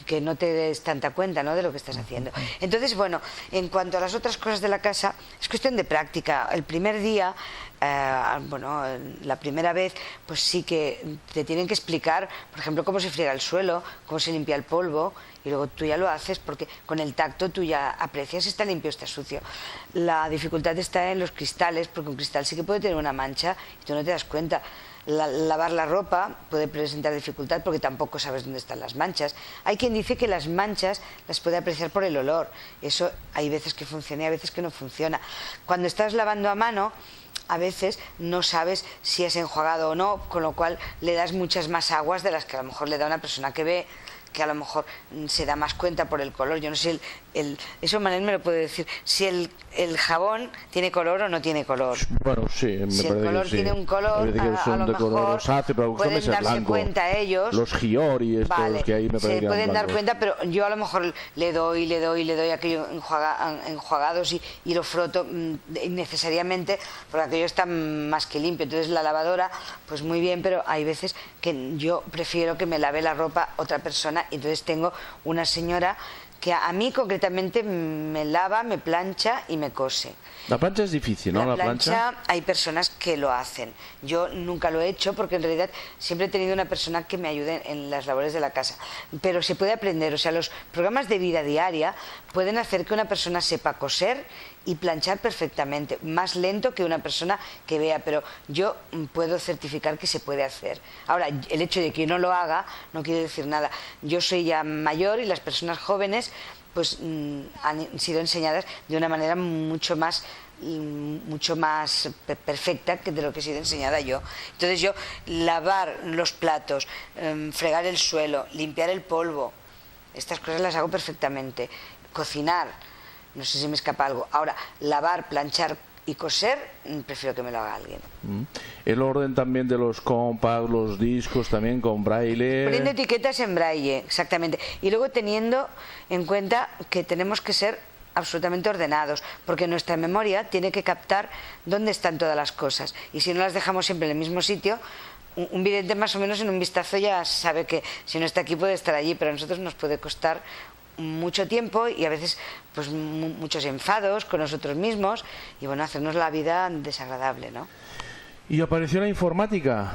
que no te des tanta cuenta, ¿no?, de lo que estás haciendo. Entonces, bueno, en cuanto a las otras cosas de la casa, es cuestión de práctica. El primer día, la primera vez, pues sí que te tienen que explicar, por ejemplo, cómo se friega el suelo, cómo se limpia el polvo, y luego tú ya lo haces porque con el tacto tú ya aprecias si está limpio o está sucio. La dificultad está en los cristales, porque un cristal sí que puede tener una mancha y tú no te das cuenta. Lavar la ropa puede presentar dificultad porque tampoco sabes dónde están las manchas. Hay quien dice que las manchas las puede apreciar por el olor. Eso hay veces que funciona y hay veces que no funciona. Cuando estás lavando a mano, a veces no sabes si es enjuagado o no, con lo cual le das muchas más aguas de las que a lo mejor le da una persona que ve, que a lo mejor se da más cuenta por el color. Yo no sé, eso Manel me lo puede decir, si el jabón tiene color o no tiene color. Bueno, sí, me si parece el color que sí. tiene un color, a lo mejor pueden darse cuenta ellos. Los Giori, estos vale, que ahí me parece se que pueden dar blancos. cuenta, pero yo a lo mejor le doy aquello enjuagados y lo froto innecesariamente, porque aquello está más que limpio. Entonces la lavadora, pues muy bien, pero hay veces que yo prefiero que me lave la ropa otra persona, y entonces tengo una señora que a mí concretamente me lava, me plancha y me cose. La plancha es difícil, ¿no? La plancha hay personas que lo hacen. Yo nunca lo he hecho porque en realidad siempre he tenido una persona que me ayude en las labores de la casa. Pero se puede aprender, o sea, los programas de vida diaria pueden hacer que una persona sepa coser y planchar perfectamente, más lento que una persona que vea, pero yo puedo certificar que se puede hacer. Ahora, el hecho de que yo no lo haga no quiere decir nada. Yo soy ya mayor y las personas jóvenes pues han sido enseñadas de una manera mucho más perfecta que de lo que he sido enseñada yo. Entonces yo lavar los platos, fregar el suelo, limpiar el polvo, estas cosas las hago perfectamente. Cocinar, no sé si me escapa algo. Ahora, lavar, planchar y coser, prefiero que me lo haga alguien. El orden también de los compacts, los discos también con braille. Poniendo etiquetas en braille, exactamente. Y luego teniendo en cuenta que tenemos que ser absolutamente ordenados, porque nuestra memoria tiene que captar dónde están todas las cosas. Y si no las dejamos siempre en el mismo sitio, un vidente más o menos en un vistazo ya sabe que si no está aquí puede estar allí, pero a nosotros nos puede costar mucho tiempo y a veces pues muchos enfados con nosotros mismos y bueno, hacernos la vida desagradable, ¿no? Y apareció la informática,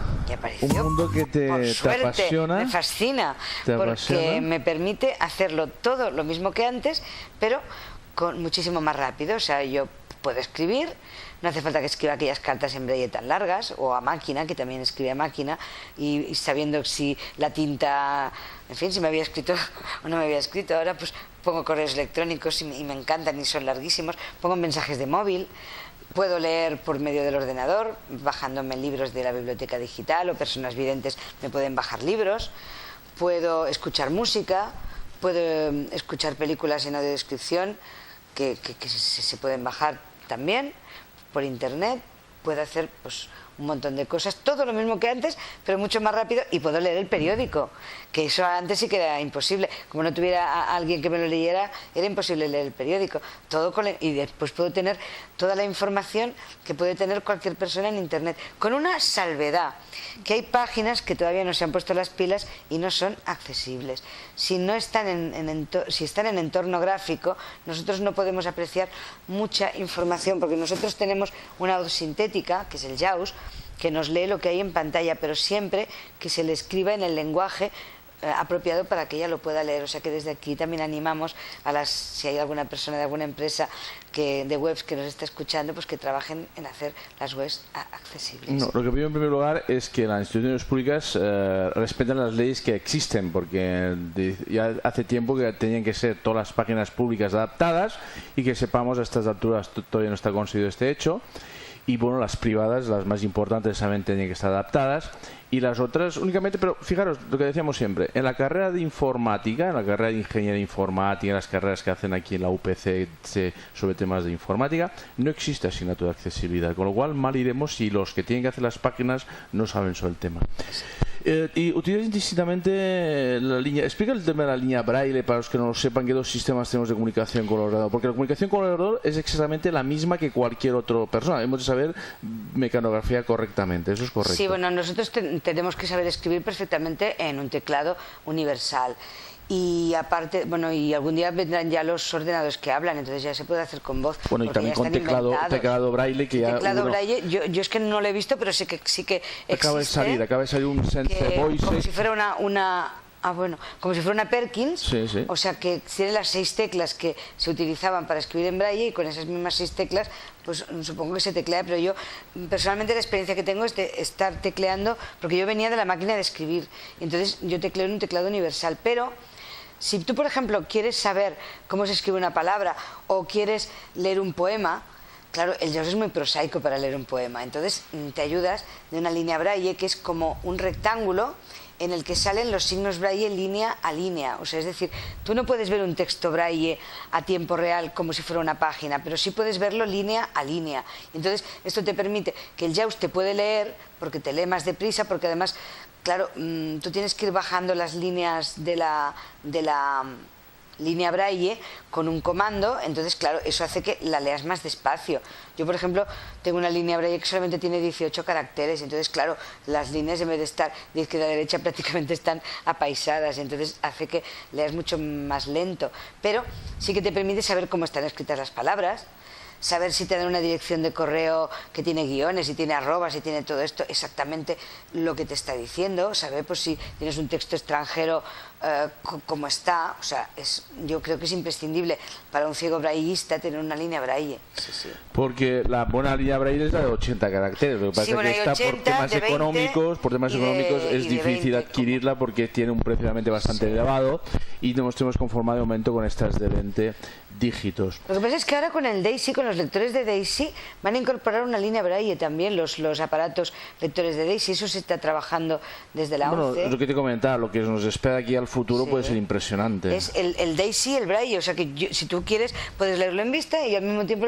un mundo que te apasiona, me fascina, porque me permite hacerlo todo lo mismo que antes, pero con muchísimo más rápido. O sea, yo puedo escribir, no hace falta que escriba aquellas cartas en braille tan largas, o a máquina, que también escribe a máquina, y sabiendo si la tinta, en fin, si me había escrito o no me había escrito. Ahora pues pongo correos electrónicos y me encantan y son larguísimos, pongo mensajes de móvil, puedo leer por medio del ordenador, bajándome libros de la biblioteca digital, o personas videntes me pueden bajar libros, puedo escuchar música, puedo escuchar películas en audiodescripción que se pueden bajar también por internet, puedo hacer pues un montón de cosas, todo lo mismo que antes, pero mucho más rápido, y puedo leer el periódico, que eso antes sí que era imposible. Como no tuviera a alguien que me lo leyera, era imposible leer el periódico. Y después puedo tener toda la información que puede tener cualquier persona en internet, con una salvedad, que hay páginas que todavía no se han puesto las pilas y no son accesibles. Si no están si están en entorno gráfico, nosotros no podemos apreciar mucha información, porque nosotros tenemos una voz sintética, que es el JAWS, que nos lee lo que hay en pantalla, pero siempre que se le escriba en el lenguaje apropiado para que ella lo pueda leer. O sea que desde aquí también animamos a si hay alguna persona de alguna empresa de webs que nos está escuchando, pues que trabajen en hacer las webs accesibles. No, lo que pido en primer lugar es que las instituciones públicas respeten las leyes que existen, porque ya hace tiempo que tenían que ser todas las páginas públicas adaptadas, y que sepamos a estas alturas todavía no está conseguido este hecho. Y bueno, las privadas, las más importantes, también tienen que estar adaptadas, y las otras únicamente. Pero fijaros lo que decíamos siempre, en la carrera de informática, en la carrera de ingeniería informática, en las carreras que hacen aquí en la UPC sobre temas de informática, no existe asignatura de accesibilidad, con lo cual mal iremos si los que tienen que hacer las páginas no saben sobre el tema. Y utilizas indistintamente la línea. Explica el tema de la línea braille para los que no lo sepan, qué dos sistemas tenemos de comunicación con el ordenador, porque la comunicación con el ordenador es exactamente la misma que cualquier otra persona. Hemos de saber mecanografía correctamente, eso es correcto. Sí, bueno, nosotros tenemos que saber escribir perfectamente en un teclado universal. Y aparte, bueno, y algún día vendrán ya los ordenadores que hablan, entonces ya se puede hacer con voz. Bueno, y también con teclado braille, que ya teclado braille, yo es que no lo he visto, pero sí que existe. Acaba de salir un Sense Voice, como si fuera como si fuera una Perkins. Sí. O sea que tiene las 6 teclas que se utilizaban para escribir en braille, y con esas mismas 6 teclas pues supongo que se teclea. Pero yo personalmente la experiencia que tengo es de estar tecleando, porque yo venía de la máquina de escribir, entonces yo tecleo en un teclado universal. Pero si tú, por ejemplo, quieres saber cómo se escribe una palabra o quieres leer un poema, claro, el JAWS es muy prosaico para leer un poema, entonces te ayudas de una línea braille que es como un rectángulo en el que salen los signos braille línea a línea. O sea, es decir, tú no puedes ver un texto braille a tiempo real como si fuera una página, pero sí puedes verlo línea a línea. Entonces, esto te permite que el JAWS te puede leer porque te lee más deprisa, porque además, claro, tú tienes que ir bajando las líneas de la línea braille con un comando, entonces claro, eso hace que la leas más despacio. Yo, por ejemplo, tengo una línea braille que solamente tiene 18 caracteres, entonces claro, las líneas en vez de estar de izquierda a derecha prácticamente están apaisadas, entonces hace que leas mucho más lento, pero sí que te permite saber cómo están escritas las palabras, saber si te dan una dirección de correo que tiene guiones, si tiene arrobas, si tiene todo esto, exactamente lo que te está diciendo, saber pues si tienes un texto extranjero como está, o sea, yo creo que es imprescindible para un ciego braillista tener una línea braille. Sí, sí. Porque la buena línea braille es la de 80 caracteres, lo que pasa es que está 80, por temas económicos, es difícil adquirirla porque tiene un precio realmente bastante elevado y nos hemos conformado de momento con estas de 20 dígitos. Lo que pasa es que ahora con el DAISY, con los lectores de DAISY, van a incorporar una línea braille también, los aparatos lectores de DAISY, eso se está trabajando desde la 11. Bueno, lo que te comentaba, lo que nos espera aquí al futuro puede ser impresionante. Es el DAISY, el braille, o sea que si tú quieres puedes leerlo en vista y al mismo tiempo,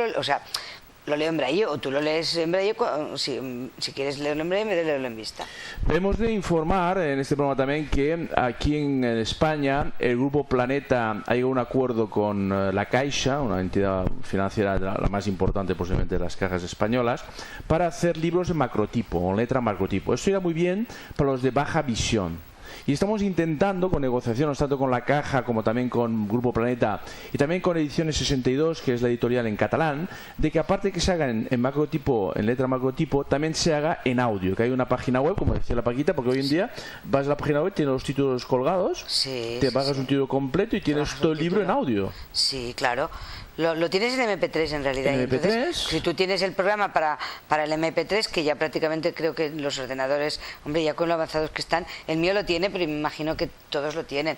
lo leo en braille, o tú lo lees en braille, si quieres leerlo en braille, en vez de leerlo en vista. Hemos de informar en este programa también que aquí en España el Grupo Planeta ha llegado a un acuerdo con la Caixa, una entidad financiera la más importante posiblemente de las cajas españolas, para hacer libros en macrotipo, o letra macrotipo. Esto irá muy bien para los de baja visión. Y estamos intentando, con negociaciones tanto con la Caja como también con Grupo Planeta y también con Ediciones 62, que es la editorial en catalán, de que aparte de que se haga en macrotipo, en letra macrotipo, también se haga en audio, que hay una página web, como decía la Paquita, porque hoy en día vas a la página web, tienes los títulos colgados, te pagas un título completo y tienes todo el libro en audio. Sí, claro. Lo tienes en MP3 en realidad. ¿En MP3? Entonces, si tú tienes el programa para el MP3, que ya prácticamente creo que los ordenadores, hombre, ya con lo avanzados que están, el mío lo tiene, pero me imagino que todos lo tienen.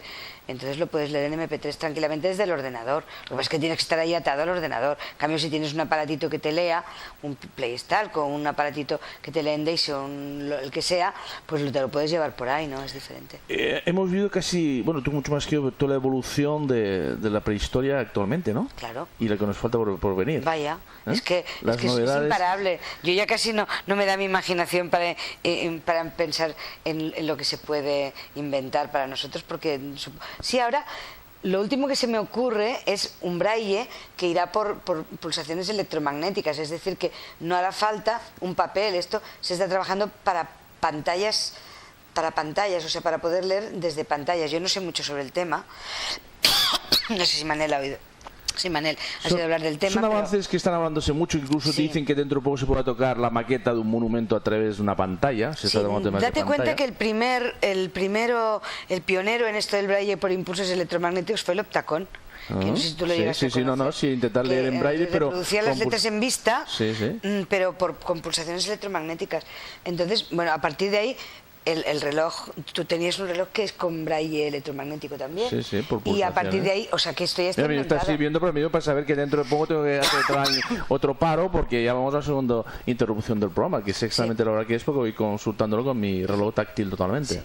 Entonces lo puedes leer en MP3 tranquilamente desde el ordenador. Lo que pasa es que tienes que estar ahí atado al ordenador. En cambio, si tienes un aparatito que te lea, un PlayStation o un aparatito que te lea en DAISY o el que sea, pues te lo puedes llevar por ahí, ¿no? Es diferente. Hemos vivido casi, bueno, tú mucho más que yo, toda la evolución de la prehistoria actualmente, ¿no? Claro. Y lo que nos falta por venir. Vaya, es que es imparable. Yo ya casi no me da mi imaginación para pensar en lo que se puede inventar para nosotros, porque sí, ahora lo último que se me ocurre es un braille que irá por pulsaciones electromagnéticas, es decir, que no hará falta un papel. Esto se está trabajando para pantallas, o sea, para poder leer desde pantallas. Yo no sé mucho sobre el tema, no sé si Manel ha oído. Sí, Manel, has oído hablar del tema. Son avances que están hablándose mucho, incluso dicen que dentro de poco se podrá tocar la maqueta de un monumento a través de una pantalla. Date cuenta que el pionero en esto del braille por impulsos electromagnéticos fue el Optacón. Que no sé si tú lo llegaste a conocer. Sí, intentar leer en braille, pero reproducía las letras en vista, pero con pulsaciones electromagnéticas. Entonces, bueno, a partir de ahí el reloj, tú tenías un reloj que es con braille electromagnético también. Sí, por pulsaciones. Y a partir de ahí, o sea, que esto ya está inventado. Mira, está sirviendo para mí para saber que dentro de poco tengo que hacer otro paro, porque ya vamos a la segunda interrupción del programa, que sé exactamente la hora que es, porque voy consultándolo con mi reloj táctil totalmente.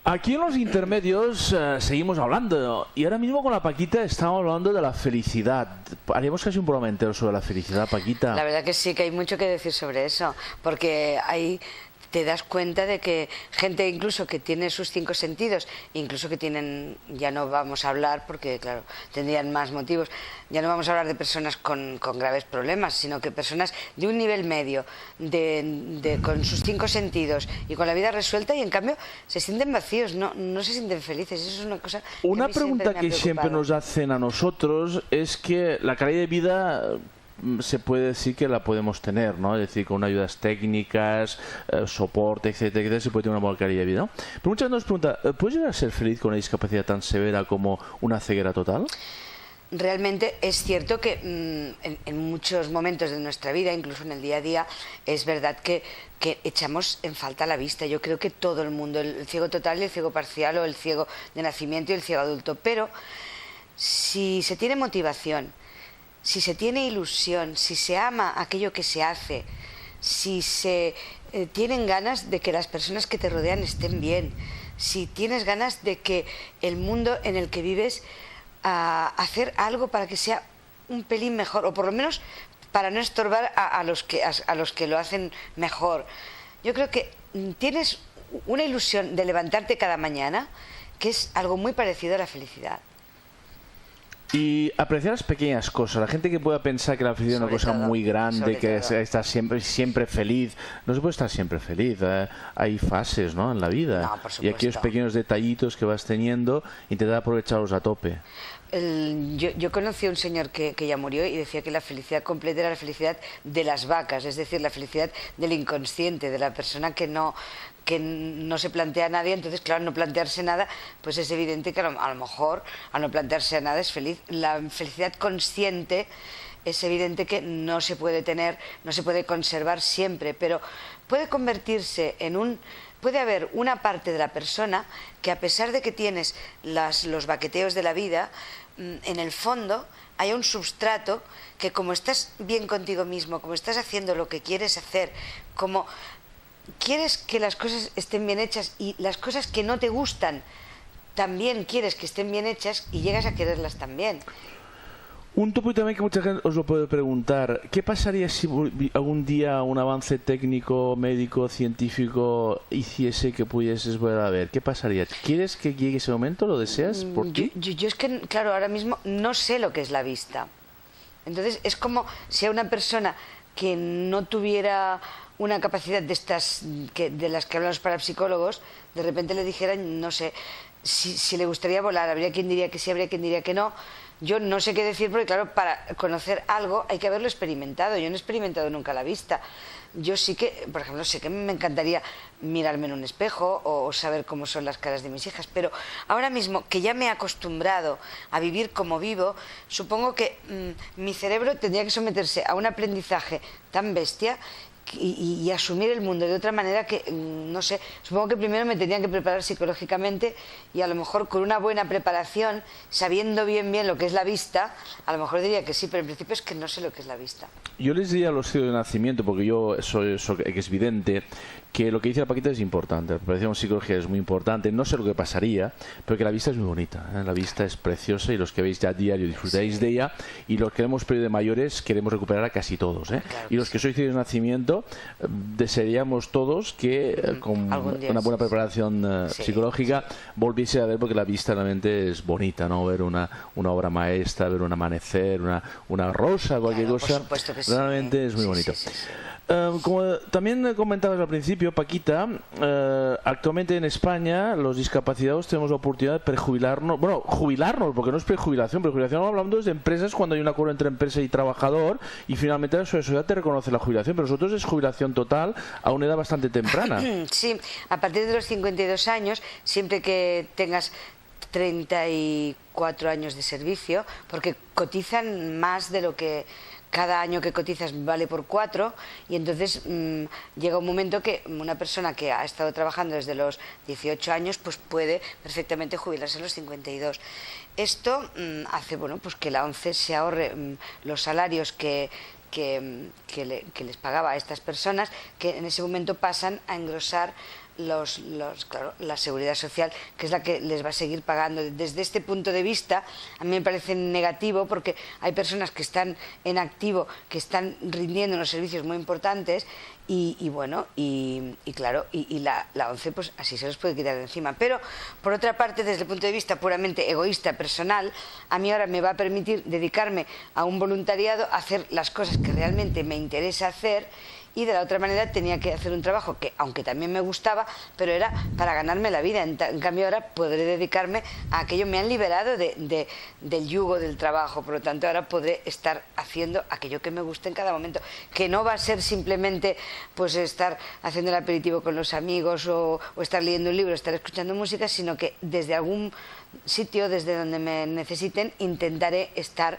Aquí en los intermedios seguimos hablando y ahora mismo con la Paquita estamos hablando de la felicidad. Haremos casi un programa entero sobre la felicidad, Paquita. La verdad que sí, que hay mucho que decir sobre eso, porque te das cuenta de que gente incluso que tiene sus 5 sentidos, incluso que tienen, ya no vamos a hablar porque claro, tendrían más motivos, ya no vamos a hablar de personas con graves problemas, sino que personas de un nivel medio, con sus 5 sentidos y con la vida resuelta, y en cambio se sienten vacíos, no se sienten felices. Eso es una cosa Una pregunta que siempre nos hacen a nosotros es que la calidad de vida se puede decir que la podemos tener, ¿no? Es decir, con ayudas técnicas, soporte, etcétera, etcétera, se puede tener una buena calidad de vida, ¿no? Pero muchas veces nos pregunta, ¿puedes llegar a ser feliz con una discapacidad tan severa como una ceguera total? Realmente es cierto que en muchos momentos de nuestra vida, incluso en el día a día, es verdad que echamos en falta la vista. Yo creo que todo el mundo, el ciego total y el ciego parcial, o el ciego de nacimiento y el ciego adulto, pero si se tiene motivación, si se tiene ilusión, si se ama aquello que se hace, si se tienen ganas de que las personas que te rodean estén bien, si tienes ganas de que el mundo en el que vives, hacer algo para que sea un pelín mejor, o por lo menos para no estorbar a los que lo hacen mejor. Yo creo que tienes una ilusión de levantarte cada mañana, que es algo muy parecido a la felicidad. Y apreciar las pequeñas cosas. La gente que pueda pensar que la felicidad es una cosa muy grande, que está siempre feliz. No se puede estar siempre feliz. Hay fases, ¿no?, en la vida. No, por supuesto. Y aquellos pequeños detallitos que vas teniendo, intentar aprovecharlos a tope. Yo conocí a un señor que ya murió y decía que la felicidad completa era la felicidad de las vacas, es decir, la felicidad del inconsciente, de la persona que no se plantea a nadie. Entonces, claro, no plantearse nada, pues es evidente que a lo mejor al no plantearse nada es feliz. La felicidad consciente es evidente que no se puede tener, no se puede conservar siempre, pero puede convertirse en puede haber una parte de la persona que, a pesar de que tienes los baqueteos de la vida, en el fondo hay un substrato que, como estás bien contigo mismo, como estás haciendo lo que quieres hacer, como quieres que las cosas estén bien hechas, y las cosas que no te gustan también quieres que estén bien hechas, y llegas a quererlas también. Un topo también que mucha gente os lo puede preguntar: ¿qué pasaría si algún día un avance técnico, médico, científico hiciese que pudieses volver a ver? ¿Qué pasaría? ¿Quieres que llegue ese momento? ¿Lo deseas por ti? Yo es que, claro, ahora mismo no sé lo que es la vista. Entonces es como si a una persona que no tuviera una capacidad de estas de las que hablan los parapsicólogos, de repente le dijeran, no sé, si le gustaría volar. Habría quien diría que sí, habría quien diría que no. Yo no sé qué decir, porque claro, para conocer algo hay que haberlo experimentado. Yo no he experimentado nunca la vista. Yo sí que, por ejemplo, sé que me encantaría mirarme en un espejo o saber cómo son las caras de mis hijas, pero ahora mismo que ya me he acostumbrado a vivir como vivo, supongo que mi cerebro tendría que someterse a un aprendizaje tan bestia y asumir el mundo de otra manera que, no sé, supongo que primero me tendrían que preparar psicológicamente, y a lo mejor con una buena preparación, sabiendo bien lo que es la vista, a lo mejor diría que sí, pero en principio es que no sé lo que es la vista. Yo les diría a los ciegos de nacimiento, porque yo soy evidente, que lo que dice la Paquita es importante. La preparación psicológica es muy importante. No sé lo que pasaría, pero que la vista es muy bonita, ¿eh? La vista es preciosa, y los que veis ya a diario disfrutáis de ella, y los que hemos perdido de mayores queremos recuperar a casi todos, ¿eh? Claro, y los que sois ciegos de nacimiento, desearíamos todos que con una buena preparación psicológica volviese a ver, porque la vista realmente es bonita, ¿no? Ver una obra maestra, ver un amanecer, una rosa, cualquier cosa, realmente es muy bonito. Como también comentabas al principio, Paquita, actualmente en España los discapacitados tenemos la oportunidad de prejubilarnos, bueno, jubilarnos, porque no es prejubilación hablamos de empresas, cuando hay un acuerdo entre empresa y trabajador, y finalmente la sociedad te reconoce la jubilación, pero nosotros es jubilación total a una edad bastante temprana. Sí, a partir de los 52 años, siempre que tengas 34 años de servicio, porque cotizan más de lo que... Cada año que cotizas vale por 4, y entonces llega un momento que una persona que ha estado trabajando desde los 18 años pues puede perfectamente jubilarse a los 52. Esto hace, bueno, pues que la ONCE se ahorre los salarios que les pagaba a estas personas, que en ese momento pasan a engrosar claro, la seguridad social, que es la que les va a seguir pagando. Desde este punto de vista, a mí me parece negativo, porque hay personas que están en activo, que están rindiendo unos servicios muy importantes, y claro, la ONCE pues así se los puede quitar de encima. Pero por otra parte, desde el punto de vista puramente egoísta, personal, a mí ahora me va a permitir dedicarme a un voluntariado, a hacer las cosas que realmente me interesa hacer, y de la otra manera tenía que hacer un trabajo que, aunque también me gustaba, pero era para ganarme la vida. En cambio ahora podré dedicarme a aquello. Me han liberado del yugo del trabajo, por lo tanto ahora podré estar haciendo aquello que me guste en cada momento, que no va a ser simplemente pues estar haciendo el aperitivo con los amigos o estar leyendo un libro, estar escuchando música, sino que desde algún sitio, desde donde me necesiten, intentaré estar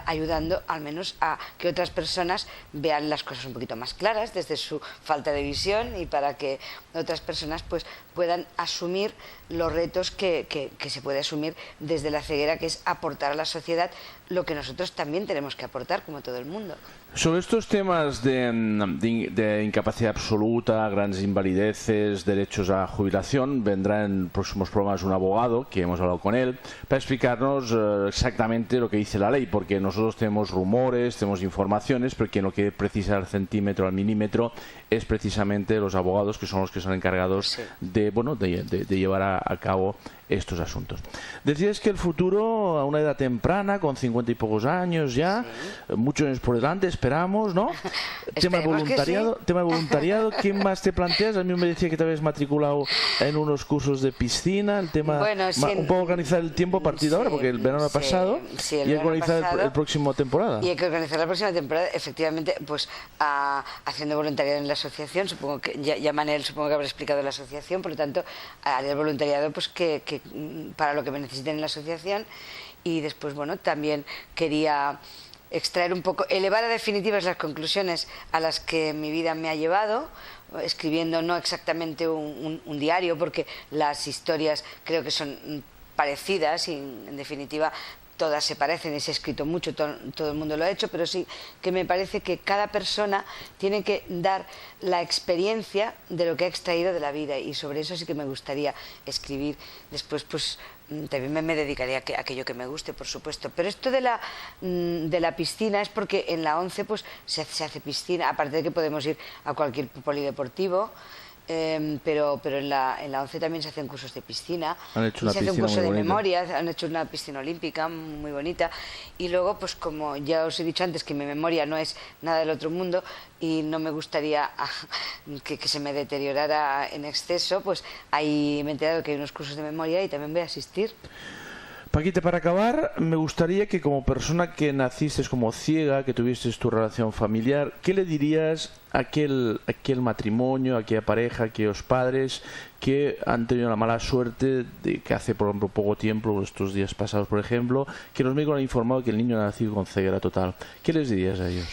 ayudando al menos a que otras personas vean las cosas un poquito más claras desde su falta de visión, y para que otras personas pues puedan asumir los retos que se puede asumir desde la ceguera, que es aportar a la sociedad lo que nosotros también tenemos que aportar, como todo el mundo. Sobre estos temas de incapacidad absoluta, grandes invalideces, derechos a jubilación, vendrá en próximos programas un abogado, que hemos hablado con él, para explicarnos exactamente lo que dice la ley, porque nosotros tenemos rumores, tenemos informaciones, pero quien lo quiere precisar al centímetro, al milímetro, es precisamente los abogados, que son los que son encargados de llevar a cabo estos asuntos. Decías que el futuro, a una edad temprana, con 50 y pocos años ya, muchos años por delante, esperamos, ¿no? Tema de voluntariado, ¿qué más te planteas? A mí me decía que te habías matriculado en unos cursos de piscina, el tema, un poco organizar el tiempo a partir de ahora, porque el verano ha pasado, y hay que organizar el próximo temporada. Y hay que organizar la próxima temporada, efectivamente, pues haciendo voluntariado en la asociación. Supongo que ya Manel, supongo que habrá explicado la asociación, por lo tanto haré el voluntariado pues que para lo que me necesiten en la asociación. Y después, bueno, también quería extraer un poco, elevar a definitivas las conclusiones a las que mi vida me ha llevado, escribiendo no exactamente un diario, porque las historias creo que son parecidas y en definitiva todas se parecen y se ha escrito mucho, todo el mundo lo ha hecho, pero sí que me parece que cada persona tiene que dar la experiencia de lo que ha extraído de la vida, y sobre eso sí que me gustaría escribir. Después pues también me dedicaría a aquello que me guste, por supuesto. Pero esto de la piscina es porque en la 11 pues se hace piscina, aparte de que podemos ir a cualquier polideportivo. Pero en la 11 también se hacen cursos de piscina, se hace un curso de memoria, han hecho una piscina olímpica muy bonita, y luego pues como ya os he dicho antes que mi memoria no es nada del otro mundo y no me gustaría que se me deteriorara en exceso, pues ahí me he enterado que hay unos cursos de memoria y también voy a asistir. Paquita, para acabar, me gustaría que como persona que naciste como ciega, que tuviste tu relación familiar, ¿qué le dirías a aquel matrimonio, a aquella pareja, a aquellos padres que han tenido la mala suerte de que hace, por ejemplo, poco tiempo, estos días pasados, por ejemplo, que los médicos han informado que el niño ha nacido con ceguera total? ¿Qué les dirías a ellos?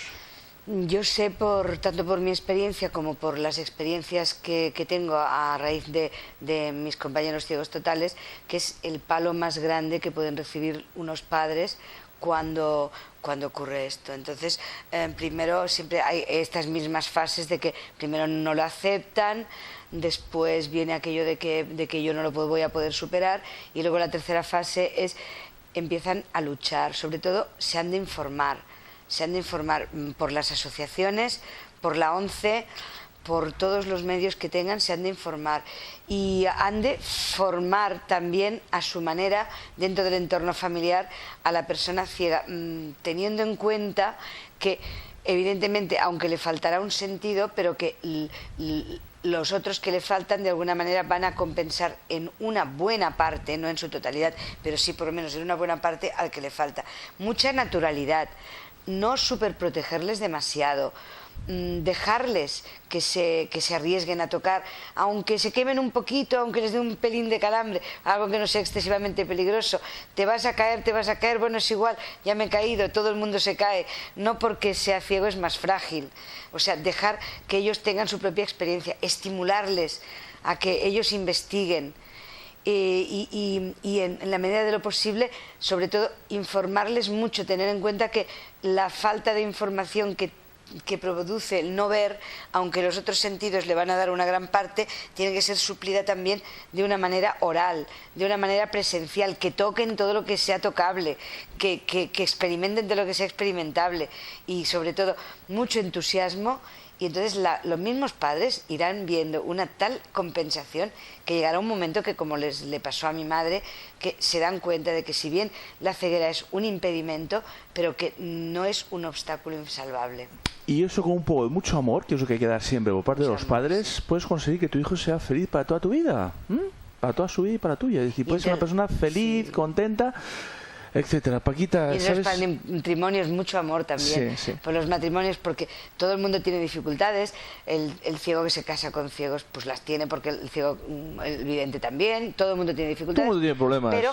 Yo sé, tanto por mi experiencia como por las experiencias que tengo a raíz de mis compañeros ciegos totales, que es el palo más grande que pueden recibir unos padres cuando ocurre esto. Entonces, primero siempre hay estas mismas fases de que primero no lo aceptan, después viene aquello de que yo no lo voy a poder superar, y luego la tercera fase es empiezan a luchar. Sobre todo se han de informar por las asociaciones, por la 11, por todos los medios que tengan, se han de informar, y han de formar también a su manera dentro del entorno familiar a la persona ciega, teniendo en cuenta que evidentemente aunque le faltará un sentido, pero que los otros que le faltan de alguna manera van a compensar en una buena parte, no en su totalidad, pero sí por lo menos en una buena parte al que le falta. Mucha naturalidad, no superprotegerles demasiado, dejarles que se arriesguen a tocar, aunque se quemen un poquito, aunque les dé un pelín de calambre, algo que no sea excesivamente peligroso. Te vas a caer, bueno, es igual, ya me he caído, todo el mundo se cae, no porque sea ciego es más frágil. O sea, dejar que ellos tengan su propia experiencia, estimularles a que ellos investiguen. Y en la medida de lo posible, sobre todo, informarles mucho, tener en cuenta que la falta de información que produce el no ver, aunque los otros sentidos le van a dar una gran parte, tiene que ser suplida también de una manera oral, de una manera presencial, que toquen todo lo que sea tocable, que experimenten todo lo que sea experimentable, y sobre todo mucho entusiasmo. Y entonces los mismos padres irán viendo una tal compensación que llegará un momento que, como le pasó a mi madre, que se dan cuenta de que si bien la ceguera es un impedimento, pero que no es un obstáculo insalvable. Y eso con un poco de mucho amor, que es lo que hay que dar siempre por parte de los padres, puedes conseguir que tu hijo sea feliz para toda tu vida. Para toda su vida y para tuya. Es decir, puedes ser una persona feliz, contenta, etcétera. Paquita, y ¿sabes? para el matrimonio es mucho amor también, por los matrimonios, porque todo el mundo tiene dificultades. El ciego que se casa con ciegos pues las tiene, porque el ciego, el vidente también, todo el mundo tiene dificultades. Todo el mundo tiene problemas. Pero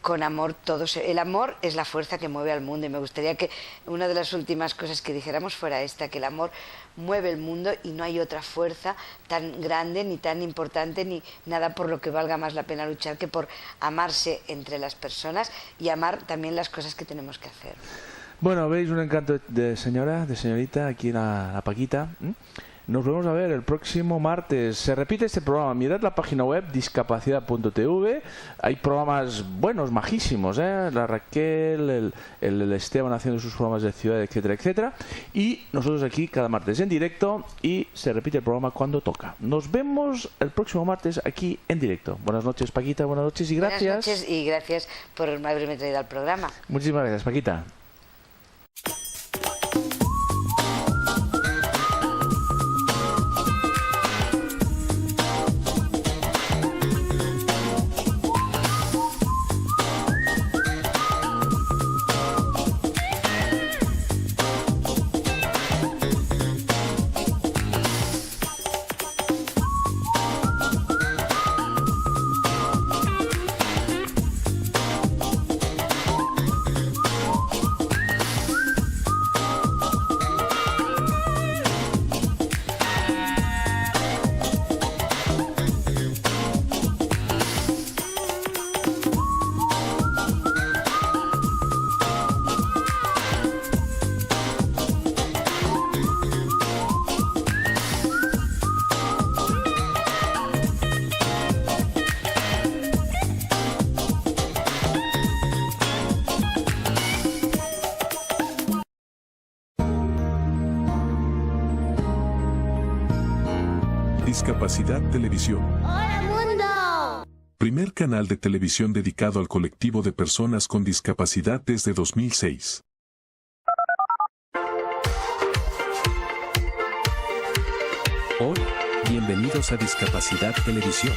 con amor el amor es la fuerza que mueve al mundo, y me gustaría que una de las últimas cosas que dijéramos fuera esta, que el amor mueve el mundo y no hay otra fuerza tan grande ni tan importante ni nada por lo que valga más la pena luchar que por amarse entre las personas y amar también las cosas que tenemos que hacer. Bueno, veis un encanto de señorita, aquí la Paquita. Nos vamos a ver el próximo martes. Se repite este programa. Mirad la página web discapacidad.tv. Hay programas buenos, majísimos, ¿eh? La Raquel, el Esteban haciendo sus programas de ciudad, etcétera, etcétera. Y nosotros aquí cada martes en directo, y se repite el programa cuando toca. Nos vemos el próximo martes aquí en directo. Buenas noches, Paquita. Buenas noches y gracias. Buenas noches y gracias por haberme traído al programa. Muchísimas gracias, Paquita. Discapacidad Televisión. ¡Hola, mundo! Primer canal de televisión dedicado al colectivo de personas con discapacidad desde 2006. Hola, bienvenidos a Discapacidad Televisión.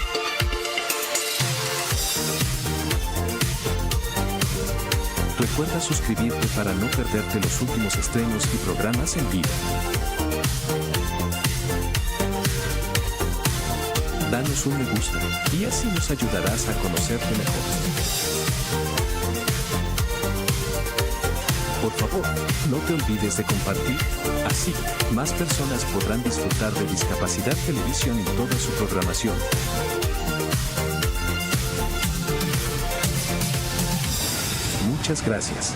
Recuerda suscribirte para no perderte los últimos estrenos y programas en vivo. Danos un me gusta, y así nos ayudarás a conocerte mejor. Por favor, no te olvides de compartir, así, más personas podrán disfrutar de Discapacidad Televisión y toda su programación. Muchas gracias.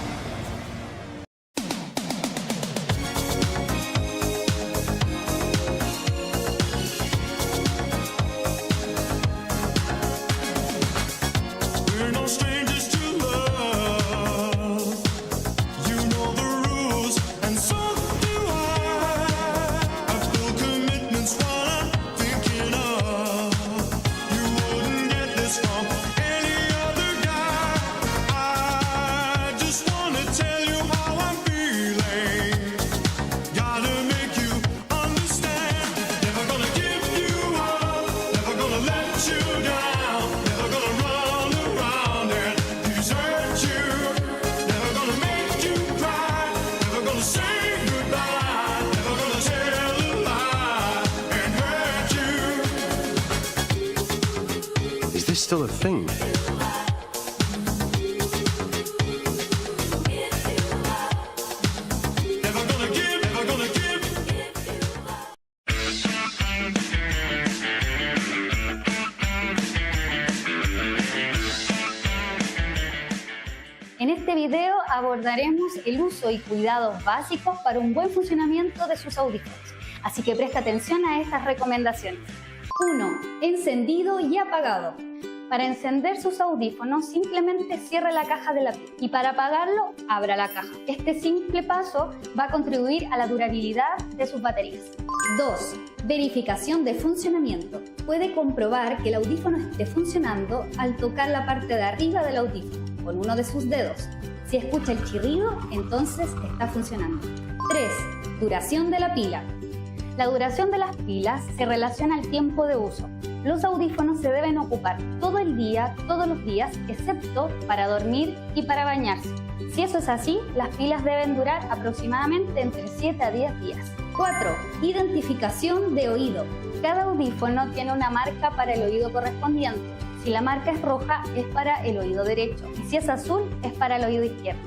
Is this still a thing? En este video abordaremos el uso y cuidados básicos para un buen funcionamiento de sus audífonos. Así que presta atención a estas recomendaciones. 1. Encendido y apagado. Para encender sus audífonos, simplemente cierre la caja de la piel y para apagarlo, abra la caja. Este simple paso va a contribuir a la durabilidad de sus baterías. 2. Verificación de funcionamiento. Puede comprobar que el audífono esté funcionando al tocar la parte de arriba del audífono con uno de sus dedos. Si escucha el chirrido, entonces está funcionando. 3. Duración de la pila. La duración de las pilas se relaciona al tiempo de uso. Los audífonos se deben ocupar todo el día, todos los días, excepto para dormir y para bañarse. Si eso es así, las pilas deben durar aproximadamente entre 7 a 10 días. 4. Identificación de oído. Cada audífono tiene una marca para el oído correspondiente. Si la marca es roja, es para el oído derecho, y si es azul, es para el oído izquierdo.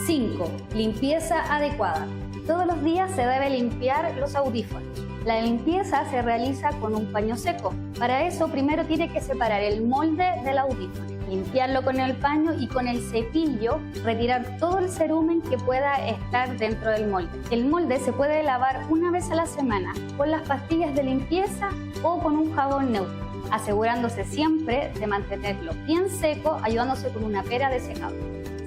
5. Limpieza adecuada. Todos los días se debe limpiar los audífonos. La limpieza se realiza con un paño seco. Para eso, primero tiene que separar el molde del audífono, limpiarlo con el paño y con el cepillo retirar todo el cerumen que pueda estar dentro del molde. El molde se puede lavar una vez a la semana con las pastillas de limpieza o con un jabón neutro, asegurándose siempre de mantenerlo bien seco, ayudándose con una pera de secado.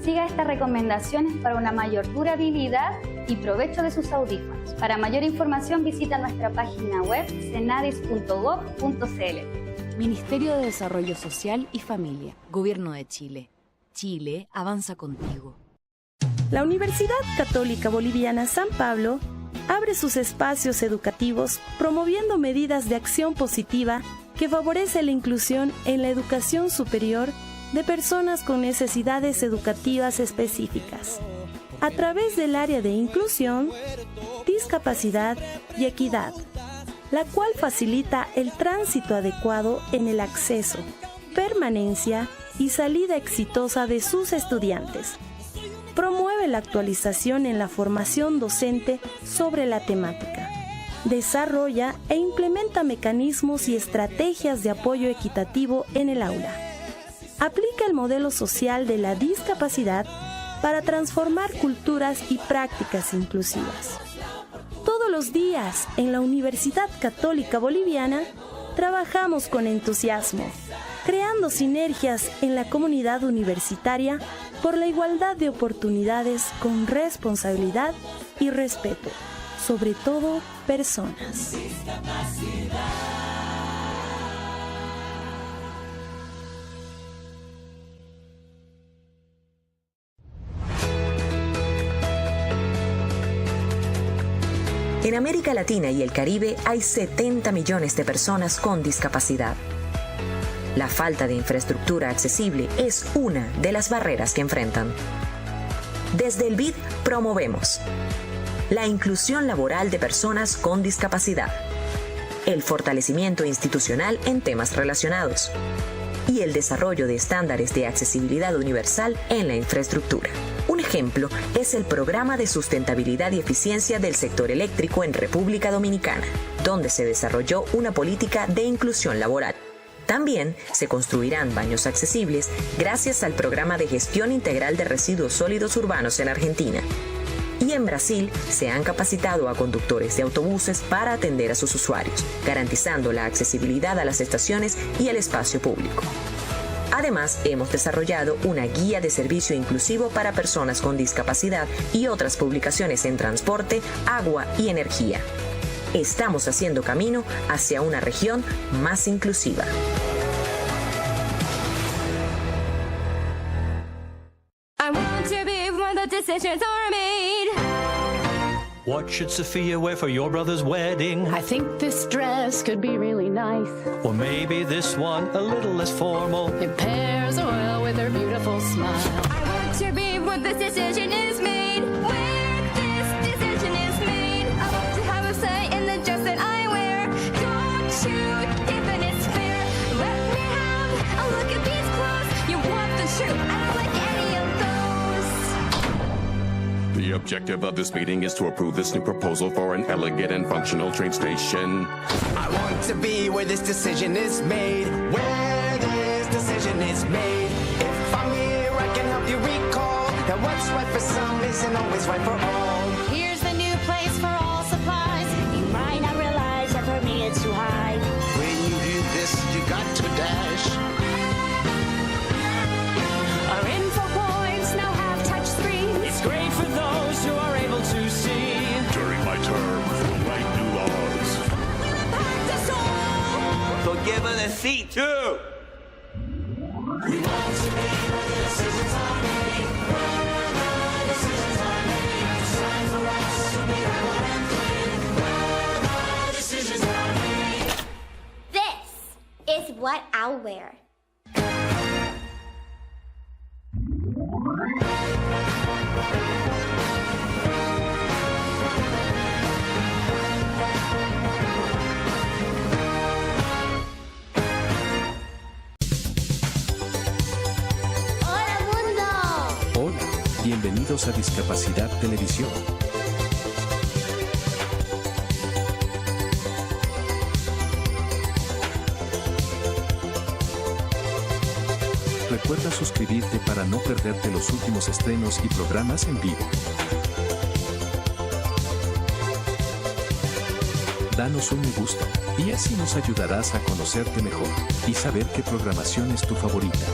Siga estas recomendaciones para una mayor durabilidad y provecho de sus audífonos. Para mayor información visita nuestra página web cenadis.gov.cl. Ministerio de Desarrollo Social y Familia, Gobierno de Chile. Chile avanza contigo. La Universidad Católica Boliviana San Pablo abre sus espacios educativos promoviendo medidas de acción positiva que favorece la inclusión en la educación superior de personas con necesidades educativas específicas, a través del área de inclusión, discapacidad y equidad, la cual facilita el tránsito adecuado en el acceso, permanencia y salida exitosa de sus estudiantes. Promueve la actualización en la formación docente sobre la temática. Desarrolla e implementa mecanismos y estrategias de apoyo equitativo en el aula. Aplica el modelo social de la discapacidad para transformar culturas y prácticas inclusivas. Todos los días en la Universidad Católica Boliviana trabajamos con entusiasmo, creando sinergias en la comunidad universitaria por la igualdad de oportunidades con responsabilidad y respeto, sobre todo personas. En América Latina y el Caribe hay 70 millones de personas con discapacidad. La falta de infraestructura accesible es una de las barreras que enfrentan. Desde el BID promovemos la inclusión laboral de personas con discapacidad, el fortalecimiento institucional en temas relacionados y el desarrollo de estándares de accesibilidad universal en la infraestructura. Un ejemplo es el Programa de Sustentabilidad y Eficiencia del Sector Eléctrico en República Dominicana, donde se desarrolló una política de inclusión laboral. También se construirán baños accesibles gracias al Programa de Gestión Integral de Residuos Sólidos Urbanos en Argentina. Y en Brasil se han capacitado a conductores de autobuses para atender a sus usuarios, garantizando la accesibilidad a las estaciones y el espacio público. Además, hemos desarrollado una guía de servicio inclusivo para personas con discapacidad y otras publicaciones en transporte, agua y energía. Estamos haciendo camino hacia una región más inclusiva. I want to be where the decisions are made. What should Sophia wear for your brother's wedding? I think this dress could be really nice. Or maybe this one a little less formal. It pairs well with her beautiful smile. I want to be where this decision is made. Where this decision is made. I want to have a say in the dress that I wear. Don't shoot if and it's fair. Let me have a look at these clothes. You want the truth? I don't like any of those. The objective of this meeting is to approve this new proposal for an elegant and functional train station. I want to be where this decision is made. Where this decision is made. If I'm here, I can help you recall that what's right for some isn't always right for all. Here's the new place for all supplies. You might not realize that for me it's too high. When you do this, you got to dash. Our info points now have touch screens. It's great for those who are able to see. During my term, we'll write new laws. So give it a seat too. We want to be where the decisions are made. Where the decisions are made. It's time for us to be rebel and what I'll wear. Hola, bienvenidos a Discapacidad Televisión. Recuerda suscribirte para no perderte los últimos estrenos y programas en vivo. Danos un me gusta, y así nos ayudarás a conocerte mejor y saber qué programación es tu favorita.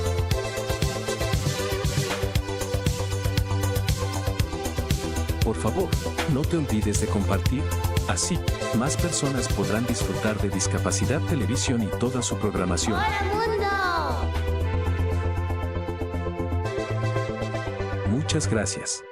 Por favor, no te olvides de compartir, así, más personas podrán disfrutar de Discapacidad Televisión y toda su programación. ¡Hola, mundo! Muchas gracias.